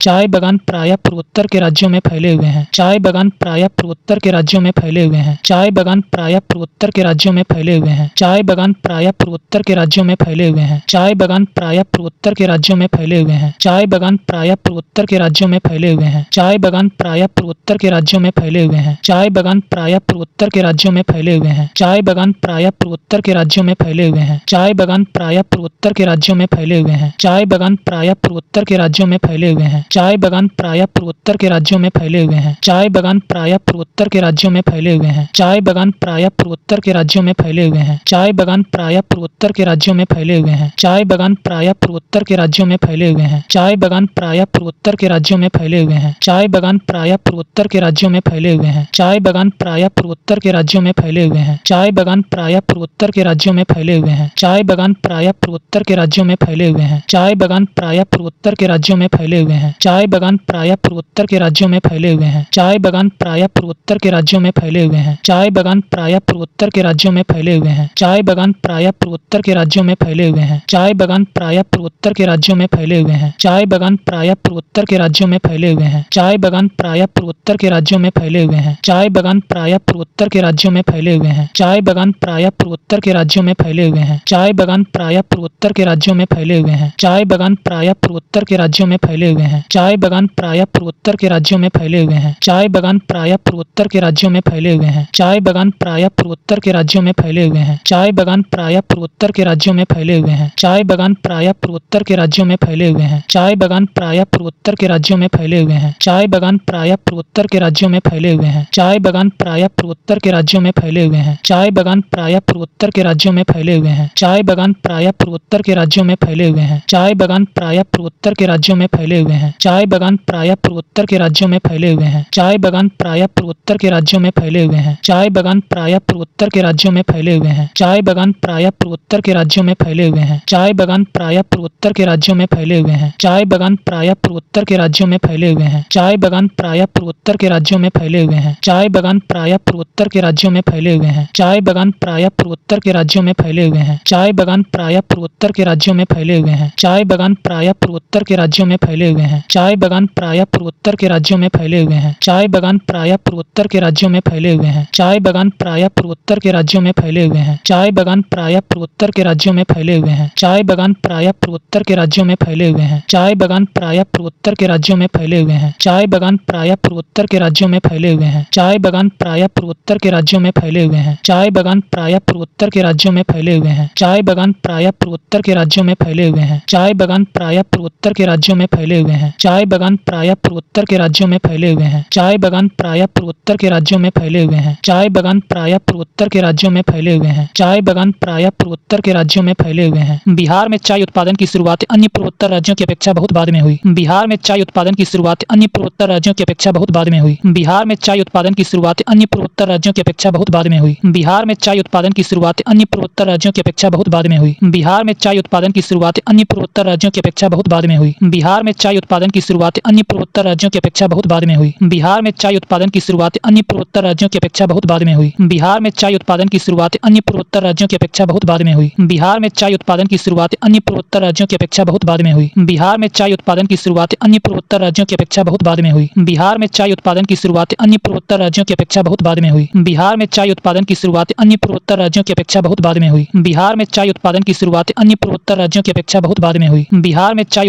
चाय बागान प्रायः पूर्वोत्तर के राज्यों में फैले हुए हैं। चाय बागान प्रायः पूर्वोत्तर के राज्यों में फैले हुए हैं। चाय बागान प्रायः पूर्वोत्तर के राज्यों में फैले हुए हैं। चाय बागान प्रायः पूर्वोत्तर के राज्यों में फैले हुए हैं। चाय बागान प्रायः पूर्वोत्तर के राज्यों में फैले हुए हैं। चाय बागान प्रायः पूर्वोत्तर के राज्यों में फैले हुए हैं। चाय बागान प्रायः पूर्वोत्तर के राज्यों में फैले हुए हैं। चाय बागान प्रायः पूर्वोत्तर के राज्यों में फैले हुए हैं। चाय बागान प्रायः पूर्वोत्तर के राज्यों में फैले हुए हैं। चाय बागान प्रायः पूर्वोत्तर के राज्यों में फैले हुए हैं। चाय बागान प्रायः पूर्वोत्तर के राज्यों में फैले हुए हैं। चाय बागान प्रायः पूर्वोत्तर के राज्यों में फैले हुए हैं। चाय बागान प्रायः पूर्वोत्तर के राज्यों में फैले हुए हैं। चाय बागान प्रायः पूर्वोत्तर के राज्यों में फैले हुए हैं। चाय बागान प्रायः पूर्वोत्तर के राज्यों में फैले हुए हैं। चाय बागान प्रायः पूर्वोत्तर के राज्यों में फैले हुए हैं। चाय बागान प्रायः पूर्वोत्तर के राज्यों में फैले हुए हैं। चाय बागान प्रायः पूर्वोत्तर के राज्यों में फैले हुए हैं। चाय बागान प्रायः पूर्वोत्तर के राज्यों में फैले हुए हैं। चाय बागान प्रायः पूर्वोत्तर के राज्यों में फैले हुए हैं। चाय बागान प्रायः पूर्वोत्तर के राज्यों में फैले हुए हैं। चाय बागान प्रायः पूर्वोत्तर के राज्यों में फैले हुए हैं। चाय बागान प्रायः पूर्वोत्तर के राज्यों में फैले हुए हैं। चाय बागान प्रायः पूर्वोत्तर के राज्यों में फैले हुए हैं। चाय बागान प्रायः पूर्वोत्तर के राज्यों में फैले हुए हैं। चाय बागान प्रायः पूर्वोत्तर के राज्यों में फैले हुए हैं। चाय बागान प्रायः पूर्वोत्तर के राज्यों में फैले हुए हैं। चाय बागान प्रायः पूर्वोत्तर के राज्यों में फैले हुए हैं। चाय बागान प्रायः पूर्वोत्तर के राज्यों में फैले हुए हैं। चाय बागान प्रायः पूर्वोत्तर के राज्यों में फैले हुए हैं। चाय बागान प्रायः पूर्वोत्तर के राज्यों में फैले हुए हैं। चाय बागान प्रायः पूर्वोत्तर के राज्यों में फैले हुए हैं। चाय बागान प्रायः पूर्वोत्तर के राज्यों में फैले हुए हैं। चाय बागान प्रायः पूर्वोत्तर के राज्यों में फैले हुए हैं। चाय बागान प्रायः पूर्वोत्तर के राज्यों में फैले हुए हैं। चाय बागान प्रायः पूर्वोत्तर के राज्यों में फैले हुए हैं। चाय बागान प्रायः पूर्वोत्तर के राज्यों में फैले हुए हैं। चाय बागान प्रायः पूर्वोत्तर के राज्यों में फैले हुए हैं। चाय बागान प्रायः पूर्वोत्तर के राज्यों में फैले हुए हैं। चाय बागान प्रायः पूर्वोत्तर के राज्यों में फैले हुए हैं। चाय बागान प्रायः पूर्वोत्तर के राज्यों में फैले हुए हैं। चाय बागान प्रायः पूर्वोत्तर के राज्यों में फैले हुए हैं। चाय बागान प्रायः पूर्वोत्तर के राज्यों में फैले हुए हैं। चाय बागान प्रायः पूर्वोत्तर के राज्यों में फैले हुए हैं। चाय बागान प्रायः पूर्वोत्तर के राज्यों में फैले हुए हैं। चाय बागान प्रायः पूर्वोत्तर के राज्यों में फैले हुए हैं। चाय बागान प्रायः पूर्वोत्तर के राज्यों में फैले हुए हैं। चाय बागान प्रायः पूर्वोत्तर के राज्यों में फैले हुए हैं। चाय बागान प्रायः पूर्वोत्तर के राज्यों में फैले हुए हैं। चाय बागान प्रायः पूर्वोत्तर के राज्यों में फैले हुए हैं। चाय बागान प्रायः पूर्वोत्तर के राज्यों में फैले हुए हैं। चाय बागान प्रायः पूर्वोत्तर के राज्यों में फैले हुए हैं। चाय बागान प्रायः पूर्वोत्तर के राज्यों में फैले हुए हैं। चाय बागान प्रायः पूर्वोत्तर के राज्यों में फैले हुए हैं। चाय बागान प्रायः पूर्वोत्तर के राज्यों में फैले हुए हैं। चाय बागान प्रायः पूर्वोत्तर के राज्यों में फैले हुए हैं। चाय बागान प्रायः पूर्वोत्तर के राज्यों में फैले हुए हैं। चाय बागान प्रायः पूर्वोत्तर के राज्यों में फैले हुए हैं। चाय बागान प्रायः पूर्वोत्तर के राज्यों में फैले हुए हैं। चाय बागान प्रायः पूर्वोत्तर के राज्यों में फैले हुए हैं। चाय बागान प्रायः पूर्वोत्तर के राज्यों में फैले हुए हैं। चाय बागान प्रायः पूर्वोत्तर के राज्यों में फैले हुए हैं। चाय बागान प्रायः पूर्वोत्तर के राज्यों में फैले हुए हैं। चाय बागान प्रायः पूर्वोत्तर के राज्यों में फैले हुए हैं। चाय बागान प्रायः पूर्वोत्तर के राज्यों में फैले हुए हैं। चाय बागान प्रायः पूर्वोत्तर के राज्यों में फैले हुए हैं। चाय बागान प्रायः पूर्वोत्तर के राज्यों में फैले हुए हैं। चाय बागान प्रायः पूर्वोत्तर के राज्यों में फैले हुए हैं। चाय बागान प्रायः पूर्वोत्तर के राज्यों में फैले हुए हैं। चाय बागान प्रायः पूर्वोत्तर के राज्यों में फैले हुए हैं। बिहार में चाय उत्पादन की शुरुआत अन्य पूर्वोत्तर राज्यों की अपेक्षा बहुत बाद में हुई। बिहार में चाय उत्पादन की शुरुआत अन्य पूर्वोत्तर राज्यों की अपेक्षा बहुत बाद में हुई। बिहार में चाय उत्पादन की शुरुआत अन्य पूर्वोत्तर राज्यों की अपेक्षा बहुत बाद में हुई। बिहार में चाय उत्पादन की शुरुआत अन्य पूर्वोत्तर राज्यों की अपेक्षा बहुत बाद में हुई। बिहार में चाय उत्पादन की शुरुआत अन्य पूर्वोत्तर राज्यों की अपेक्षा बहुत बाद में हुई। बिहार में चाय उत्पादन की शुरुआत अन्य पूर्वोत्तर राज्यों की अपेक्षा बहुत बाद में हुई। बिहार में चाय उत्पादन की शुरुआत अन्य पूर्वोत्तर राज्यों की अपेक्षा बहुत बाद में हुई। बिहार में चाय उत्पादन की शुरुआत अन्य पूर्वोत्तर राज्यों की अपेक्षा बहुत बाद में हुई। बिहार में चाय उत्पादन की शुरुआत अन्य पूर्वोत्तर राज्यों की अपेक्षा बहुत बाद में हुई। बिहार में चाय उत्पादन की शुरुआत अन्य पूर्वोत्तर राज्यों की अपेक्षा बहुत बाद में हुई। बिहार में चाय उत्पादन की शुरुआत अन्य पूर्वोत्तर राज्यों की अपेक्षा बहुत बाद में हुई। बिहार में चाय उत्पादन की शुरुआत अन्य पूर्वोत्तर राज्यों की अपेक्षा बहुत बाद में हुई। बिहार में चाय उत्पादन की शुरुआत अन्य पूर्वोत्तर राज्यों की अपेक्षा बहुत बाद में हुई। बिहार में चाय उत्पादन की शुरुआत अन्य पूर्वोत्तर राज्यों की अपेक्षा बहुत बाद में हुई। बिहार में चाय उत्पादन की शुरुआत अन्य पूर्वोत्तर राज्यों की अपेक्षा बहुत बाद में हुई। बिहार में चाय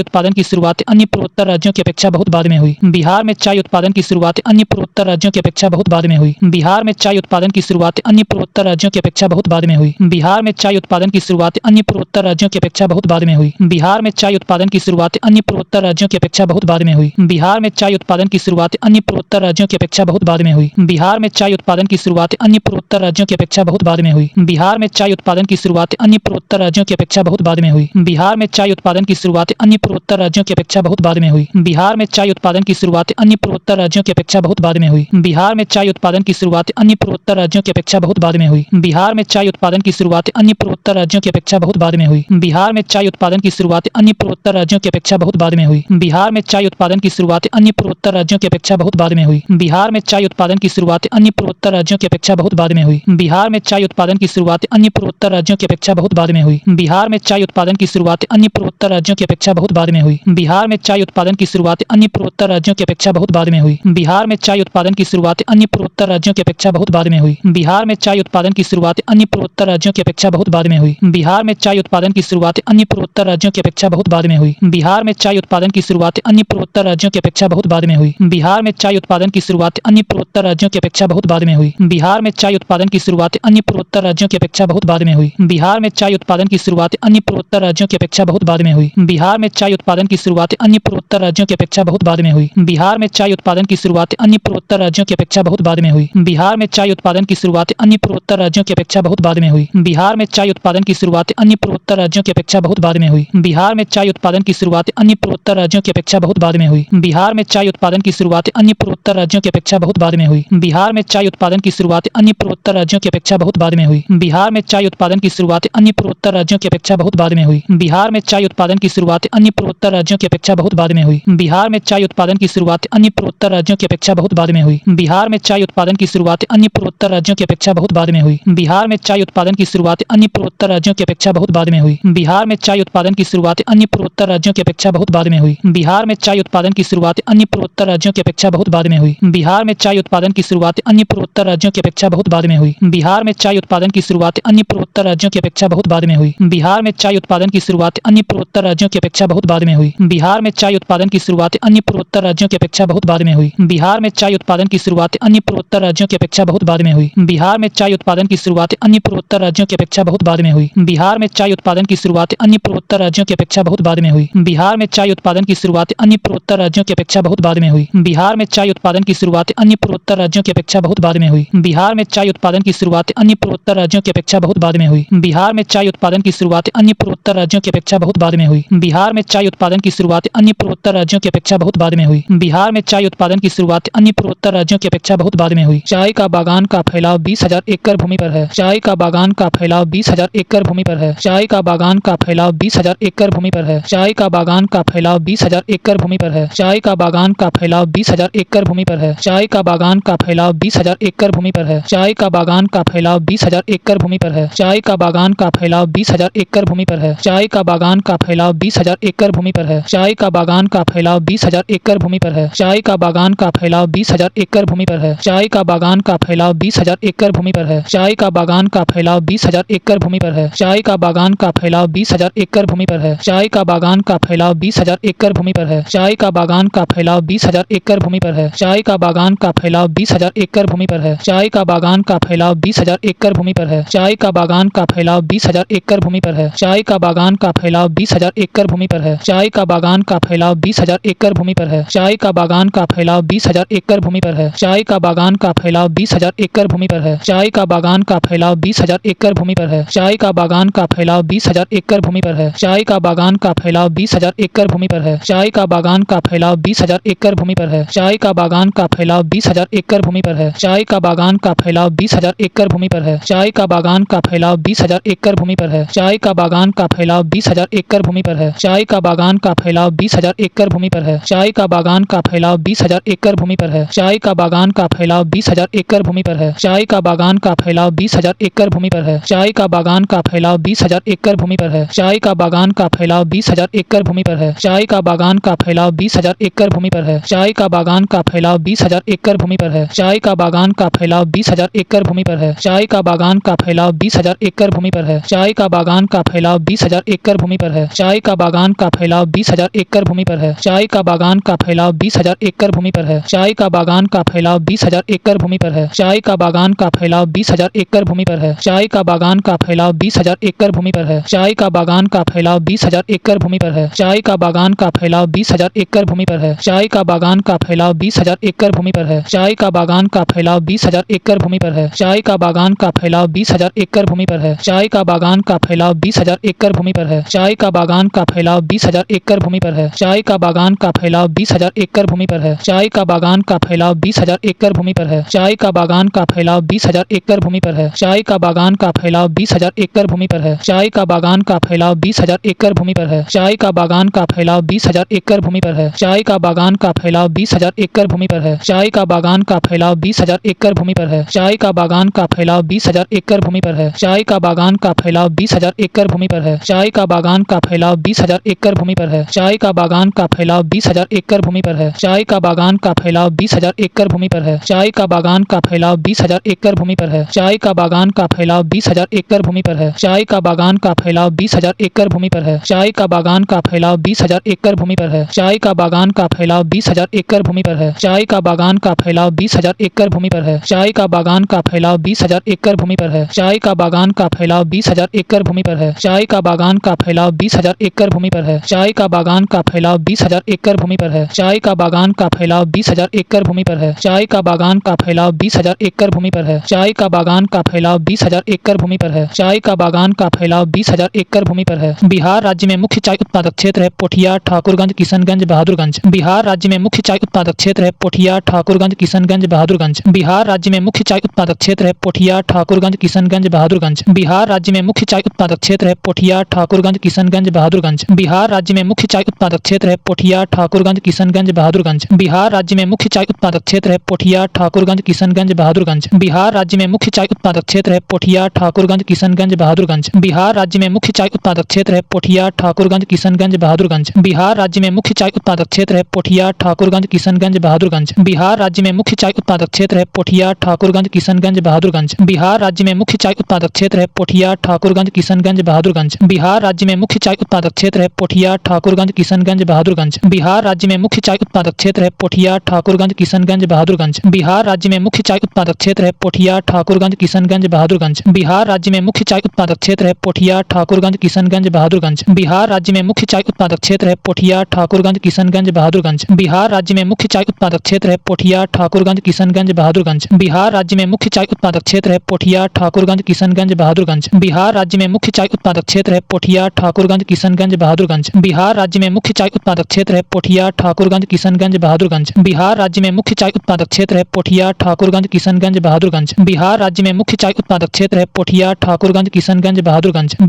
उत्पादन की शुरुआत अन्य पूर्वोत्तर राज्यों की अपेक्षा बहुत बाद में हुई। बिहार में चाय उत्पादन की शुरुआत अन्य पूर्वोत्तर राज्यों की अपेक्षा बहुत बाद में हुई। बिहार में चाय उत्पादन की शुरुआत अन्य पूर्वोत्तर राज्यों की अपेक्षा बहुत बाद में हुई। बिहार में चाय उत्पादन की शुरुआत अन्य पूर्वोत्तर राज्यों की अपेक्षा बहुत बाद में हुई। बिहार में चाय उत्पादन की शुरुआत अन्य पूर्वोत्तर राज्यों की अपेक्षा बहुत बाद में हुई। बिहार में चाय उत्पादन की शुरुआत अन्य पूर्वोत्तर राज्यों की अपेक्षा बहुत बाद में हुई। बिहार में चाय उत्पादन की शुरुआत अन्य पूर्वोत्तर राज्यों की अपेक्षा बहुत बाद में हुई। बिहार में चाय उत्पादन की शुरुआत अन्य पूर्वोत्तर राज्यों की अपेक्षा बहुत बाद में हुई। बिहार में चाय उत्पादन की शुरुआत अन्य पूर्वोत्तर राज्यों की अपेक्षा बहुत बाद में हुई। बिहार में चाय उत्पादन की शुरुआत अन्य पूर्वोत्तर राज्यों की अपेक्षा बहुत बाद में हुई। बिहार में चाय उत्पादन की शुरुआत अन्य पूर्वोत्तर राज्यों की अपेक्षा बहुत बाद में हुई। बिहार में चाय उत्पादन की शुरुआत अन्य पूर्वोत्तर राज्यों की अपेक्षा बहुत बाद में हुई। बिहार में चाय उत्पादन की शुरुआत अन्य पूर्वोत्तर राज्यों की अपेक्षा बहुत बाद में हुई। बिहार में चाय उत्पादन की शुरुआत अन्य पूर्वोत्तर राज्यों की अपेक्षा बहुत बाद में हुई। बिहार में चाय उत्पादन की शुरुआत अन्य पूर्वोत्तर राज्यों की अपेक्षा बहुत बाद में हुई। बिहार में चाय उत्पादन उत्पादन की शुरुआत अन्य पूर्वोत्तर राज्यों की अपेक्षा बहुत बाद में हुई। बिहार में चाय उत्पादन की शुरुआत अन्य पूर्वोत्तर राज्यों की अपेक्षा बहुत बाद में हुई। बिहार में चाय उत्पादन की शुरुआत अन्य पूर्वोत्तर राज्यों की अपेक्षा बहुत बाद में हुई। बिहार में चाय उत्पादन की शुरुआत अन्य पूर्वोत्तर राज्यों की अपेक्षा बहुत बाद में हुई। बिहार में चाय उत्पादन की शुरुआत अन्य पूर्वोत्तर राज्यों की अपेक्षा बहुत बाद में हुई। बिहार में चाय उत्पादन की शुरुआत अन्य पूर्वोत्तर राज्यों की अपेक्षा बहुत बाद में हुई। बिहार में चाय उत्पादन की शुरुआत अन्य पूर्वोत्तर राज्यों की अपेक्षा बहुत बाद में हुई। बिहार में चाय उत्पादन की शुरुआत अन्य पूर्वोत्तर राज्यों की अपेक्षा बहुत बाद में हुई। बिहार में चाय उत्पादन की शुरुआत अन्य पूर्वोत्तर राज्यों की अपेक्षा बहुत बाद में हुई। बिहार में चाय उत्पादन की शुरुआत अन्य पूर्वोत्तर राज्यों की अपेक्षा बहुत बाद में हुई। बिहार में चाय उत्पादन की शुरुआत अन्य पूर्वोत्तर राज्यों की अपेक्षा बहुत बाद में हुई। बिहार में चाय उत्पादन की शुरुआत अन्य पूर्वोत्तर राज्यों की अपेक्षा बहुत बाद में हुई। बिहार में चाय उत्पादन की शुरुआत अन्य पूर्वोत्तर राज्यों की अपेक्षा बहुत बाद में हुई। बिहार में चाय उत्पादन की शुरुआत अन्य पूर्वोत्तर राज्यों की अपेक्षा बहुत बाद में हुई। बिहार में चाय उत्पादन की शुरुआत अन्य पूर्वोत्तर राज्यों की अपेक्षा बहुत बाद में हुई। बिहार में चाय उत्पादन की शुरुआत अन्य पूर्वोत्तर राज्यों की अपेक्षा बहुत बाद में हुई। बिहार में चाय उत्पादन की शुरुआत अन्य पूर्वोत्तर राज्यों की अपेक्षा बहुत बाद में हुई। बिहार में चाय उत्पादन की शुरुआत अन्य पूर्वोत्तर राज्यों की अपेक्षा बहुत बाद में हुई। बिहार में चाय उत्पादन की शुरुआत अन्य पूर्वोत्तर राज्यों की अपेक्षा बहुत बाद में हुई। बिहार में चाय उत्पादन की शुरुआत अन्य पूर्वोत्तर राज्यों की अपेक्षा बहुत बाद में हुई। बिहार में चाय उत्पादन की शुरुआत अन्य पूर्वोत्तर राज्यों की अपेक्षा बहुत बाद में हुई। बिहार में चाय उत्पादन की शुरुआत अन्य पूर्वोत्तर राज्यों की अपेक्षा बहुत बाद में हुई। बिहार में चाय उत्पादन की शुरुआत अन्य पूर्वोत्तर राज्यों की अपेक्षा बहुत बाद में हुई। बिहार में चाय उत्पादन की शुरुआत अन्य पूर्वोत्तर राज्यों की अपेक्षा बहुत बाद में हुई। बिहार में चाय उत्पादन की शुरुआत अन्य पूर्वोत्तर राज्यों की अपेक्षा बहुत बाद में हुई। बिहार में चाय उत्पादन की शुरुआत अन्य पूर्वोत्तर राज्यों की अपेक्षा बहुत बाद में हुई। बिहार में चाय उत्पादन की शुरुआत अन्य पूर्वोत्तर राज्यों की अपेक्षा बहुत बाद में हुई। बिहार में चाय उत्पादन की शुरुआत अन्य पूर्वोत्तर राज्यों की अपेक्षा बहुत बाद में हुई। बिहार में चाय उत्पादन की शुरुआत अन्य पूर्वोत्तर राज्यों की अपेक्षा बहुत बाद में हुई। बिहार में चाय उत्पादन की शुरुआत अन्य पूर्वोत्तर राज्यों की अपेक्षा बहुत बाद में हुई। बिहार में चाय उत्पादन की शुरुआत अन्य पूर्वोत्तर राज्यों की अपेक्षा बहुत बाद में हुई। बिहार में चाय उत्पादन की शुरुआत अन्य पूर्वोत्तर राज्यों की अपेक्षा बहुत बाद में हुई। बिहार में चाय उत्पादन की शुरुआत अन्य पूर्वोत्तर राज्यों की अपेक्षा बहुत बाद में हुई। बिहार में चाय उत्पादन की शुरुआत अन्य पूर्वोत्तर राज्यों की अपेक्षा बहुत बाद में हुई। बिहार में चाय उत्पादन की शुरुआत अन्य पूर्वोत्तर राज्यों की अपेक्षा बहुत बाद में हुई। चाय का बागान का फैलाव 20,000 एकड़ भूमि पर है। चाय का बागान का फैलाव 20,000 एकड़ भूमि पर है। चाय का बागान का फैलाव 20,000 एकड़ भूमि पर है। चाय का बागान का फैलाव 20,000 एकड़ भूमि पर है। चाय का बागान का फैलाव 20,000 एकड़ भूमि पर है। चाय का बागान का फैलाव 20,000 एकड़ भूमि पर है। चाय का बागान का फैलाव 20,000 एकड़ भूमि पर है। चाय का बागान का फैलाव 20,000 एकड़ भूमि पर है। चाय का बागान का फैलाव 20,000 एकड़ भूमि पर है। चाय का बागान का फैलाव 20,000 एकड़ भूमि पर है। चाय का बागान का फैलाव 20,000 एकड़ भूमि पर है। चाय का बागान का फैलाव 20,000 एकड़ भूमि पर है। चाय का बागान का फैलाव 20,000 एकड़ भूमि पर है। चाय का बागान का फैलाव 20,000 एकड़ भूमि पर है। चाय का बागान का फैलाव 20,000 एकड़ भूमि पर है। चाय का बागान का फैलाव 20,000 एकड़ भूमि पर है। चाय का बागान का फैलाव 20,000 एकड़ भूमि पर है। चाय का बागान का फैलाव 20,000 एकड़ भूमि पर है। चाय का बागान का फैलाव 20,000 एकड़ भूमि पर है। चाय का बागान का फैलाव 20,000 एकड़ भूमि पर है। चाय का बागान का फैलाव 20,000 एकड़ भूमि पर है। चाय का बागान का फैलाव 20,000 एकड़ भूमि पर है। चाय का बागान का फैलाव 20,000 एकड़ भूमि पर है। चाय का बागान का फैलाव 20,000 एकड़ भूमि पर है। चाय का बागान का फैलाव 20,000 एकड़ भूमि पर है। चाय का बागान का फैलाव 20,000 एकड़ भूमि पर है। चाय का बागान का फैलाव 20,000 एकड़ भूमि पर है। चाय का बागान का फैलाव 20,000 एकड़ भूमि पर है। चाय का बागान का फैलाव 20,000 एकड़ भूमि पर है। चाय का बागान का फैलाव 20,000 एकड़ भूमि पर है। चाय का बागान का फैलाव 20,000 एकड़ भूमि पर है। चाय का बागान का फैलाव 20,000 एकड़ भूमि पर है। चाय का बागान का फैलाव 20,000 एकड़ भूमि पर है। चाय का बागान का फैलाव 20,000 एकड़ भूमि पर है। चाय का बागान का फैलाव 20,000 एकड़ भूमि पर है। चाय का बागान का फैलाव 20,000 एकड़ भूमि पर है। चाय का बागान का फैलाव 20,000 एकड़ भूमि पर है। चाय का बागान का फैलाव 20,000 एकड़ भूमि पर है। चाय का बागान का फैलाव 20,000 एकड़ भूमि पर है। चाय का बागान का फैलाव 20,000 एकड़ भूमि पर है। चाय का बागान का फैलाव 20,000 एकड़ भूमि पर है। चाय का बागान का फैलाव 20,000 एकड़ भूमि पर है। चाय का बागान का फैलाव 20,000 एकड़ भूमि पर है। चाय का बागान का फैलाव 20,000 एकड़ भूमि पर है। चाय का बागान का फैलाव 20,000 एकड़ भूमि पर है। चाय का बागान का फैलाव 20,000 एकड़ भूमि पर है। चाय का बागान का फैलाव 20,000 एकड़ भूमि पर है। चाय का बागान का फैलाव 20,000 एकड़ भूमि पर है। चाय का बागान का फैलाव 20,000 एकड़ भूमि पर है। चाय का बागान का फैलाव 20,000 एकड़ भूमि पर है। चाय का बागान का फैलाव 20,000 एकड़ भूमि पर है। चाय का बागान का फैलाव 20,000 एकड़ भूमि पर है। चाय का बागान का फैलाव 20,000 एकड़ भूमि पर है। चाय का बागान का फैलाव 20,000 एकड़ भूमि पर है। चाय का बागान का फैलाव 20,000 एकड़ भूमि पर है। चाय का बागान का फैलाव 20,000 एकड़ भूमि पर है। चाय का बागान का फैलाव 20,000 एकड़ भूमि पर है। चाय का बागान का फैलाव 20,000 एकड़ भूमि पर है। चाय का बागान का फैलाव 20,000 एकड़ भूमि पर है। चाय का बागान का फैलाव 20,000 एकड़ भूमि पर है। चाय का बागान का फैलाव 20,000 एकड़ भूमि पर है। चाय का बागान का फैलाव 20,000 एकड़ भूमि पर है। चाय का बागान का फैलाव 20,000 एकड़ भूमि पर है। चाय का बागान का फैलाव 20,000 एकड़ भूमि पर है। चाय का बागान का फैलाव 20,000 एकड़ भूमि पर है। चाय का बागान का फैलाव 20,000 एकड़ भूमि पर है। चाय का बागान का फैलाव 20,000 एकड़ भूमि पर है। चाय का बागान का फैलाव 20,000 एकड़ भूमि पर है। चाय का बागान का फैलाव 20,000 एकड़ भूमि पर है। चाय का बागान का फैलाव 20,000 एकड़ भूमि पर है। चाय का बागान का फैलाव 20,000 एकड़ भूमि पर है। चाय का बागान का फैलाव 20,000 एकड़ भूमि पर है। चाय का बागान का फैलाव 20,000 एकड़ भूमि पर है। चाय का बागान का फैलाव 20,000 एकड़ भूमि पर है। चाय का बागान का फैलाव 20,000 एकड़ भूमि पर है। चाय का बागान का फैलाव 20,000 एकड़ भूमि पर है। चाय का बागान का फैलाव 20,000 एकड़ भूमि पर है। चाय का बागान का फैलाव 20,000 एकड़ भूमि पर है। चाय का बागान का फैलाव 20,000 एकड़ भूमि पर है। चाय का बागान का फैलाव 20,000 एकड़ भूमि पर है। चाय का बागान का फैलाव 20,000 एकड़ भूमि पर है। बिहार राज्य में मुख्य चाय उत्पादक क्षेत्र है पोठिया, ठाकुरगंज, किशनगंज, बहादुरगंज। बिहार राज्य में मुख्य चाय उत्पादक क्षेत्र है पोठिया, ठाकुरगंज, किशनगंज, बहादुरगंज। बिहार राज्य में मुख्य चाय उत्पादक क्षेत्र है पोठिया, ठाकुरगंज, किशनगंज, बहादुरगंज। बिहार राज्य में मुख्य चाय उत्पादक क्षेत्र है पोठिया, ठाकुरगंज, किशनगंज, बहादुरगंज। बिहार राज्य में मुख्य चाय उत्पादक क्षेत्र है पोठिया, ठाकुरगंज, किशनगंज, बहादुरगंज। बिहार राज्य में मुख्य चाय उत्पादक क्षेत्र है पोठिया, ठाकुरगंज, किशनगंज, बहादुरगंज। बिहार राज्य में मुख्य चाय उत्पादक क्षेत्र है पोठिया, ठाकुरगंज, किशनगंज, बहादुरगंज। बिहार राज्य में मुख्य चाय उत्पादक क्षेत्र है पोठिया, ठाकुरगंज, किशनगंज, बहादुरगंज। बिहार राज्य में मुख्य चाय उत्पादक क्षेत्र है पोठिया, ठाकुरगंज, किशनगंज, बहादुरगंज। बिहार राज्य में मुख्य चाय उत्पादक क्षेत्र है पोठिया, ठाकुरगंज, किशनगंज, बहादुरगंज। बिहार राज्य में मुख्य चाय उत्पादक क्षेत्र है पोठिया, ठाकुरगंज, किशनगंज, बहादुरगंज। बिहार राज्य में मुख्य चाय उत्पादक क्षेत्र है पोठिया, ठाकुरगंज, किशनगंज, बहादुरगंज। बिहार राज्य में मुख्य चाय उत्पादक क्षेत्र है पोठिया, ठाकुरगंज, किशनगंज, बहादुरगंज। बिहार राज्य में मुख्य चाय उत्पादक क्षेत्र है पोठिया, ठाकुरगंज, किशनगंज, बहादुरगंज। बिहार राज्य में मुख्य चाय उत्पादक क्षेत्र है पोठिया, ठाकुरगंज, किशनगंज, बहादुरगंज। बिहार राज्य में मुख्य चाय उत्पादक क्षेत्र है पोठिया, ठाकुरगंज, किशनगंज, बहादुरगंज। बिहार राज्य में मुख्य चाय उत्पादक क्षेत्र है पोठिया, ठाकुरगंज, किशनगंज, बहादुरगंज। बिहार राज्य में मुख्य चाय उत्पादक क्षेत्र है पोठिया, ठाकुरगंज, किशनगंज, बहादुरगंज। बिहार राज्य में मुख्य चाय उत्पादक क्षेत्र है पोठिया, ठाकुरगंज, किशनगंज, बहादुरगंज। बिहार राज्य में मुख्य चाय उत्पादक क्षेत्र है पोठिया, ठाकुरगंज, किशनगंज, बहादुरगंज। बिहार राज्य में मुख्य चाय उत्पादक क्षेत्र है पोठिया, ठाकुरगंज, किशनगंज, बहादुरगंज। बिहार राज्य में मुख्य चाय उत्पादक क्षेत्र है पोठिया, ठाकुरगंज, किशनगंज, बहादुरगंज। बिहार राज्य में मुख्य चाय उत्पादक क्षेत्र है पोठिया, ठाकुरगंज, किशनगंज, बहादुरगंज।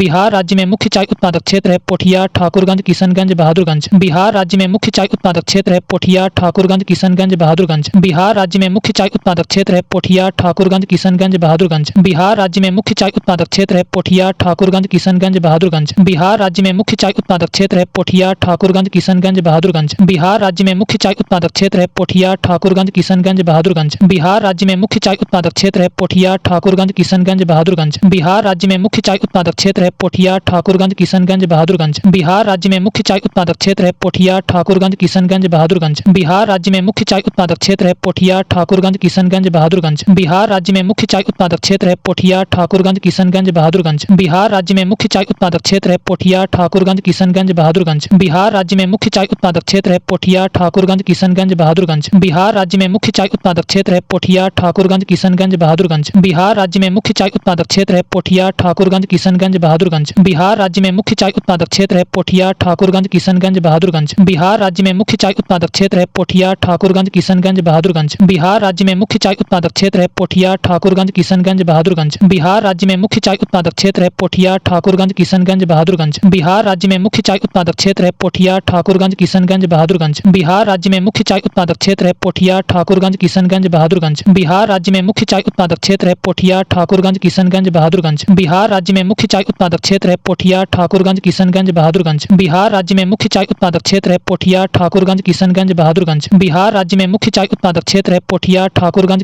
बिहार राज्य में मुख्य चाय उत्पादक क्षेत्र है पोठिया, ठाकुरगंज, किशनगंज, बहादुरगंज। बिहार राज्य में मुख्य चाय उत्पादक क्षेत्र है पोठिया, ठाकुरगंज, किशनगंज, बहादुरगंज। बिहार राज्य में मुख्य चाय उत्पादक क्षेत्र है पोठिया, ठाकुरगंज, किशनगंज, बहादुरगंज। बिहार राज्य में मुख्य चाय उत्पादक क्षेत्र है पोठिया, ठाकुरगंज, किशनगंज, बहादुरगंज। बिहार राज्य में मुख्य चाय उत्पादक क्षेत्र है पोठिया, ठाकुरगंज, किशनगंज, बहादुरगंज। बिहार राज्य में मुख्य चाय उत्पादक क्षेत्र है पोठिया, ठाकुरगंज, किशनगंज, बहादुरगंज। बिहार राज्य में मुख्य चाय उत्पादक क्षेत्र है पोठिया, ठाकुरगंज, किशनगंज, बहादुरगंज। बिहार राज्य में मुख्य चाय उत्पादक क्षेत्र है पोठिया, ठाकुरगंज, किशनगंज, बहादुरगंज। बिहार राज्य में मुख्य चाय उत्पादक क्षेत्र है पोठिया, ठाकुरगंज, किशनगंज, बहादुरगंज। बिहार राज्य में मुख्य चाय उत्पादक क्षेत्र है पोठिया, ठाकुरगंज, किशनगंज, बहादुरगंज। बिहार राज्य में मुख्य चाय उत्पादक क्षेत्र है पोठिया, ठाकुरगंज, किशनगंज, बहादुरगंज। बिहार राज्य में मुख्य चाय उत्पादक क्षेत्र है पोठिया, ठाकुरगंज, किशनगंज, बहादुरगंज। बिहार राज्य में मुख्य चाय उत्पादक क्षेत्र है पोठिया, ठाकुरगंज, किशनगंज, बहादुरगंज। बिहार राज्य में मुख्य चाय उत्पादक क्षेत्र है पोठिया, ठाकुरगंज, किशनगंज, बहादुरगंज। बिहार राज्य में मुख्य चाय उत्पादक क्षेत्र है पोठिया, ठाकुरगंज, किशनगंज, बहादुरगंज। बिहार राज्य में मुख्य चाय उत्पादक क्षेत्र है पोठिया, ठाकुरगंज, किशनगंज, बहादुरगंज। बिहार राज्य में मुख्य चाय उत्पादक क्षेत्र है पोठिया, ठाकुरगंज, किशनगंज, बहादुरगंज। बिहार राज्य में मुख्य चाय उत्पादक क्षेत्र है पोठिया, ठाकुरगंज, किशनगंज, बहादुरगंज। बिहार राज्य में मुख्य चाय उत्पादक क्षेत्र है पोठिया, ठाकुरगंज, किशनगंज, बहादुरगंज। बिहार राज्य में मुख्य चाय उत्पादक क्षेत्र है पोठिया, ठाकुरगंज, किशनगंज, बहादुरगंज। बिहार राज्य में मुख्य चाय उत्पादक क्षेत्र है पोठिया, ठाकुरगंज, किशनगंज, बहादुरगंज। बिहार राज्य में मुख्य चाय उत्पादक क्षेत्र है पोठिया, ठाकुरगंज, किशनगंज, बहादुरगंज। बिहार राज्य में मुख्य चाय उत्पादक क्षेत्र है पोठिया, ठाकुरगंज, किशनगंज, बहादुरगंज। बिहार राज्य में मुख्य चाय उत्पादक क्षेत्र है पोठिया, ठाकुरगंज, किशनगंज, बहादुरगंज। बिहार राज्य में मुख्य चाय उत्पादक क्षेत्र है पोठिया, ठाकुरगंज, किशनगंज, बहादुरगंज। बिहार राज्य में मुख्य चाय उत्पादक क्षेत्र है पोठिया, ठाकुरगंज, किशनगंज,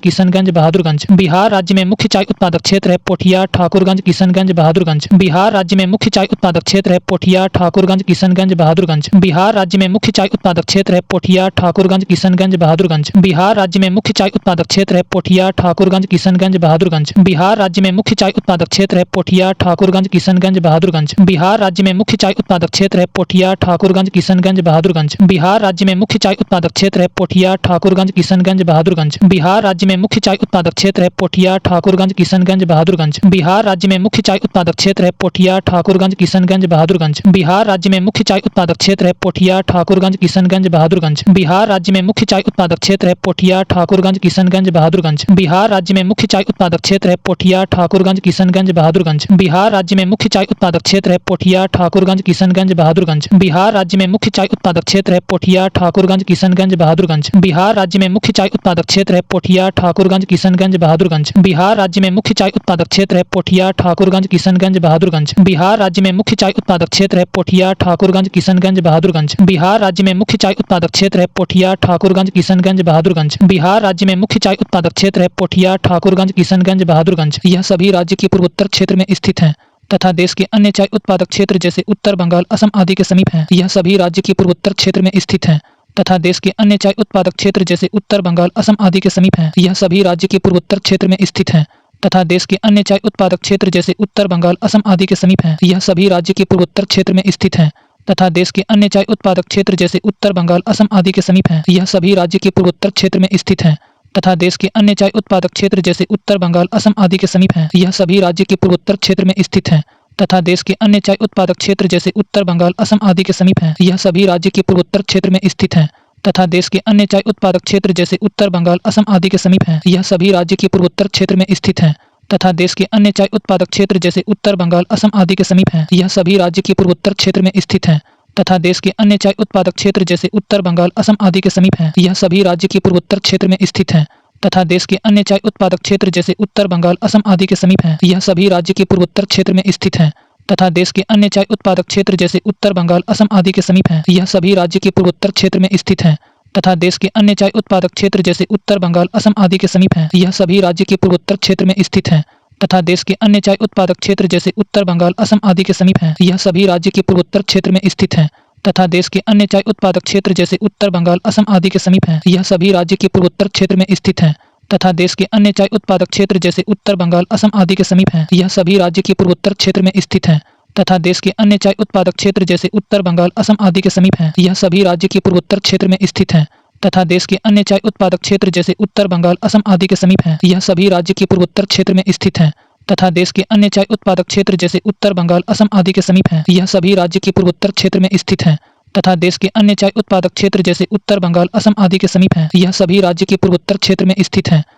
बहादुरगंज। बिहार राज्य में मुख्य चाय उत्पादक क्षेत्र है पोठिया, ठाकुरगंज, किशनगंज, बहादुरगंज। बिहार राज्य में मुख्य चाय उत्पादक क्षेत्र है पोठिया, ठाकुरगंज, किशनगंज, बहादुरगंज। बिहार राज्य में मुख्य चाय उत्पादक क्षेत्र है पोठिया, ठाकुरगंज, किशनगंज, बहादुरगंज। बिहार राज्य में मुख्य चाय उत्पादक क्षेत्र है पोठिया, ठाकुरगंज, किशनगंज, बहादुरगंज। बिहार राज्य में मुख्य चाय उत्पादक क्षेत्र है पोठिया, ठाकुरगंज, किशनगंज, बहादुरगंज। बिहार राज्य में मुख्य चाय उत्पादक क्षेत्र है पोठिया, ठाकुरगंज, किशनगंज, बहादुरगंज। बिहार राज्य में मुख्य चाय उत्पादक क्षेत्र है पोठिया, ठाकुरगंज, किशनगंज, बहादुरगंज। बिहार राज्य में मुख्य चाय उत्पादक क्षेत्र है पोठिया, ठाकुरगंज, किशनगंज, बहादुरगंज। बिहार राज्य में मुख्य चाय उत्पादक क्षेत्र है पोठिया, ठाकुरगंज, किशनगंज, बहादुरगंज। बिहार राज्य में मुख्य चाय उत्पादक क्षेत्र है पोठिया, ठाकुरगंज, किशनगंज, बहादुरगंज। बिहार राज्य में मुख्य चाय उत्पादक क्षेत्र है पोठिया, ठाकुरगंज, किशनगंज, बहादुरगंज। बिहार राज्य में मुख्य चाय उत्पादक क्षेत्र है पोठिया, ठाकुरगंज, किशनगंज, बहादुरगंज। बिहार राज्य में मुख्य चाय उत्पादक क्षेत्र है पोठिया, ठाकुरगंज, किशनगंज, बहादुरगंज। बिहार राज्य में मुख्य चाय उत्पादक क्षेत्र है पोठिया, ठाकुरगंज, किशनगंज, बहादुरगंज। बिहार राज्य में मुख्य चाय उत्पादक क्षेत्र है पोठिया, ठाकुरगंज, किशनगंज, बहादुरगंज। बहादुरगंज। बिहार राज्य में मुख्य चाय उत्पादक क्षेत्र है पोठिया, ठाकुरगंज, किशनगंज, बहादुरगंज। बिहार राज्य में मुख्य चाय उत्पादक क्षेत्र है पोठिया, ठाकुरगंज, किशनगंज, बहादुरगंज। यह सभी राज्य के पूर्वोत्तर क्षेत्र में स्थित हैं तथा देश के अन्य चाय उत्पादक क्षेत्र जैसे उत्तर बंगाल, असम आदि के समीप हैं। यह सभी राज्य के पूर्वोत्तर क्षेत्र में स्थित हैं तथा देश के अन्य चाय उत्पादक क्षेत्र जैसे उत्तर बंगाल, असम आदि के समीप हैं। यह सभी राज्य के पूर्वोत्तर क्षेत्र में स्थित हैं तथा देश के अन्य चाय उत्पादक क्षेत्र जैसे उत्तर बंगाल, असम आदि के समीप हैं। यह सभी राज्य के पूर्वोत्तर क्षेत्र में स्थित हैं तथा देश के अन्य चाय उत्पादक क्षेत्र जैसे उत्तर बंगाल, असम आदि के समीप हैं। यह सभी राज्य के पूर्वोत्तर क्षेत्र में स्थित हैं तथा देश के अन्य चाय उत्पादक क्षेत्र जैसे उत्तर बंगाल, असम आदि के समीप हैं। यह सभी राज्य के पूर्वोत्तर क्षेत्र में स्थित हैं तथा देश के अन्य चाय उत्पादक क्षेत्र जैसे उत्तर बंगाल, असम आदि के समीप हैं। यह सभी राज्य के पूर्वोत्तर क्षेत्र में स्थित हैं तथा देश के अन्य चाय उत्पादक क्षेत्र जैसे उत्तर बंगाल, असम आदि के समीप हैं। यह सभी राज्य के पूर्वोत्तर क्षेत्र में स्थित हैं तथा देश के अन्य चाय उत्पादक क्षेत्र जैसे उत्तर बंगाल, असम आदि के समीप हैं। यह सभी राज्य के पूर्वोत्तर क्षेत्र में स्थित हैं तथा देश के अन्य चाय उत्पादक क्षेत्र जैसे उत्तर बंगाल, असम आदि के समीप हैं। यह सभी राज्य के पूर्वोत्तर क्षेत्र में स्थित हैं तथा देश के अन्य चाय उत्पादक क्षेत्र जैसे उत्तर बंगाल, असम आदि के समीप हैं। यह सभी राज्य के पूर्वोत्तर क्षेत्र में स्थित हैं तथा देश के अन्य चाय उत्पादक क्षेत्र जैसे उत्तर बंगाल, असम आदि के समीप हैं। यह सभी राज्य के पूर्वोत्तर क्षेत्र में स्थित हैं तथा देश के अन्य चाय उत्पादक क्षेत्र जैसे उत्तर बंगाल, असम आदि के समीप हैं। यह सभी राज्य के पूर्वोत्तर क्षेत्र में स्थित हैं तथा देश के अन्य चाय उत्पादक क्षेत्र जैसे उत्तर बंगाल, असम आदि के समीप हैं। यह सभी राज्य के पूर्वोत्तर क्षेत्र में स्थित हैं तथा देश के अन्य चाय उत्पादक क्षेत्र जैसे उत्तर बंगाल, असम आदि के समीप हैं। यह सभी राज्य के पूर्वोत्तर क्षेत्र में स्थित हैं तथा देश के अन्य चाय उत्पादक क्षेत्र जैसे उत्तर बंगाल, असम आदि के समीप हैं। यह सभी राज्य के पूर्वोत्तर क्षेत्र में स्थित हैं तथा देश के अन्य चाय उत्पादक क्षेत्र जैसे उत्तर बंगाल, असम आदि के समीप हैं। यह सभी राज्य के पूर्वोत्तर क्षेत्र में स्थित हैं तथा देश के अन्य चाय उत्पादक क्षेत्र जैसे उत्तर बंगाल, असम आदि के समीप हैं। यह सभी राज्य के पूर्वोत्तर क्षेत्र में स्थित हैं तथा देश के अन्य चाय उत्पादक क्षेत्र जैसे उत्तर बंगाल, असम आदि के समीप हैं। यह सभी राज्य के पूर्वोत्तर क्षेत्र में स्थित हैं तथा देश के अन्य चाय उत्पादक क्षेत्र जैसे उत्तर बंगाल, असम आदि के समीप हैं। यह सभी राज्य के पूर्वोत्तर क्षेत्र में स्थित हैं तथा देश के अन्य चाय उत्पादक क्षेत्र जैसे उत्तर बंगाल, असम आदि के समीप हैं। यह सभी राज्य के पूर्वोत्तर क्षेत्र में स्थित हैं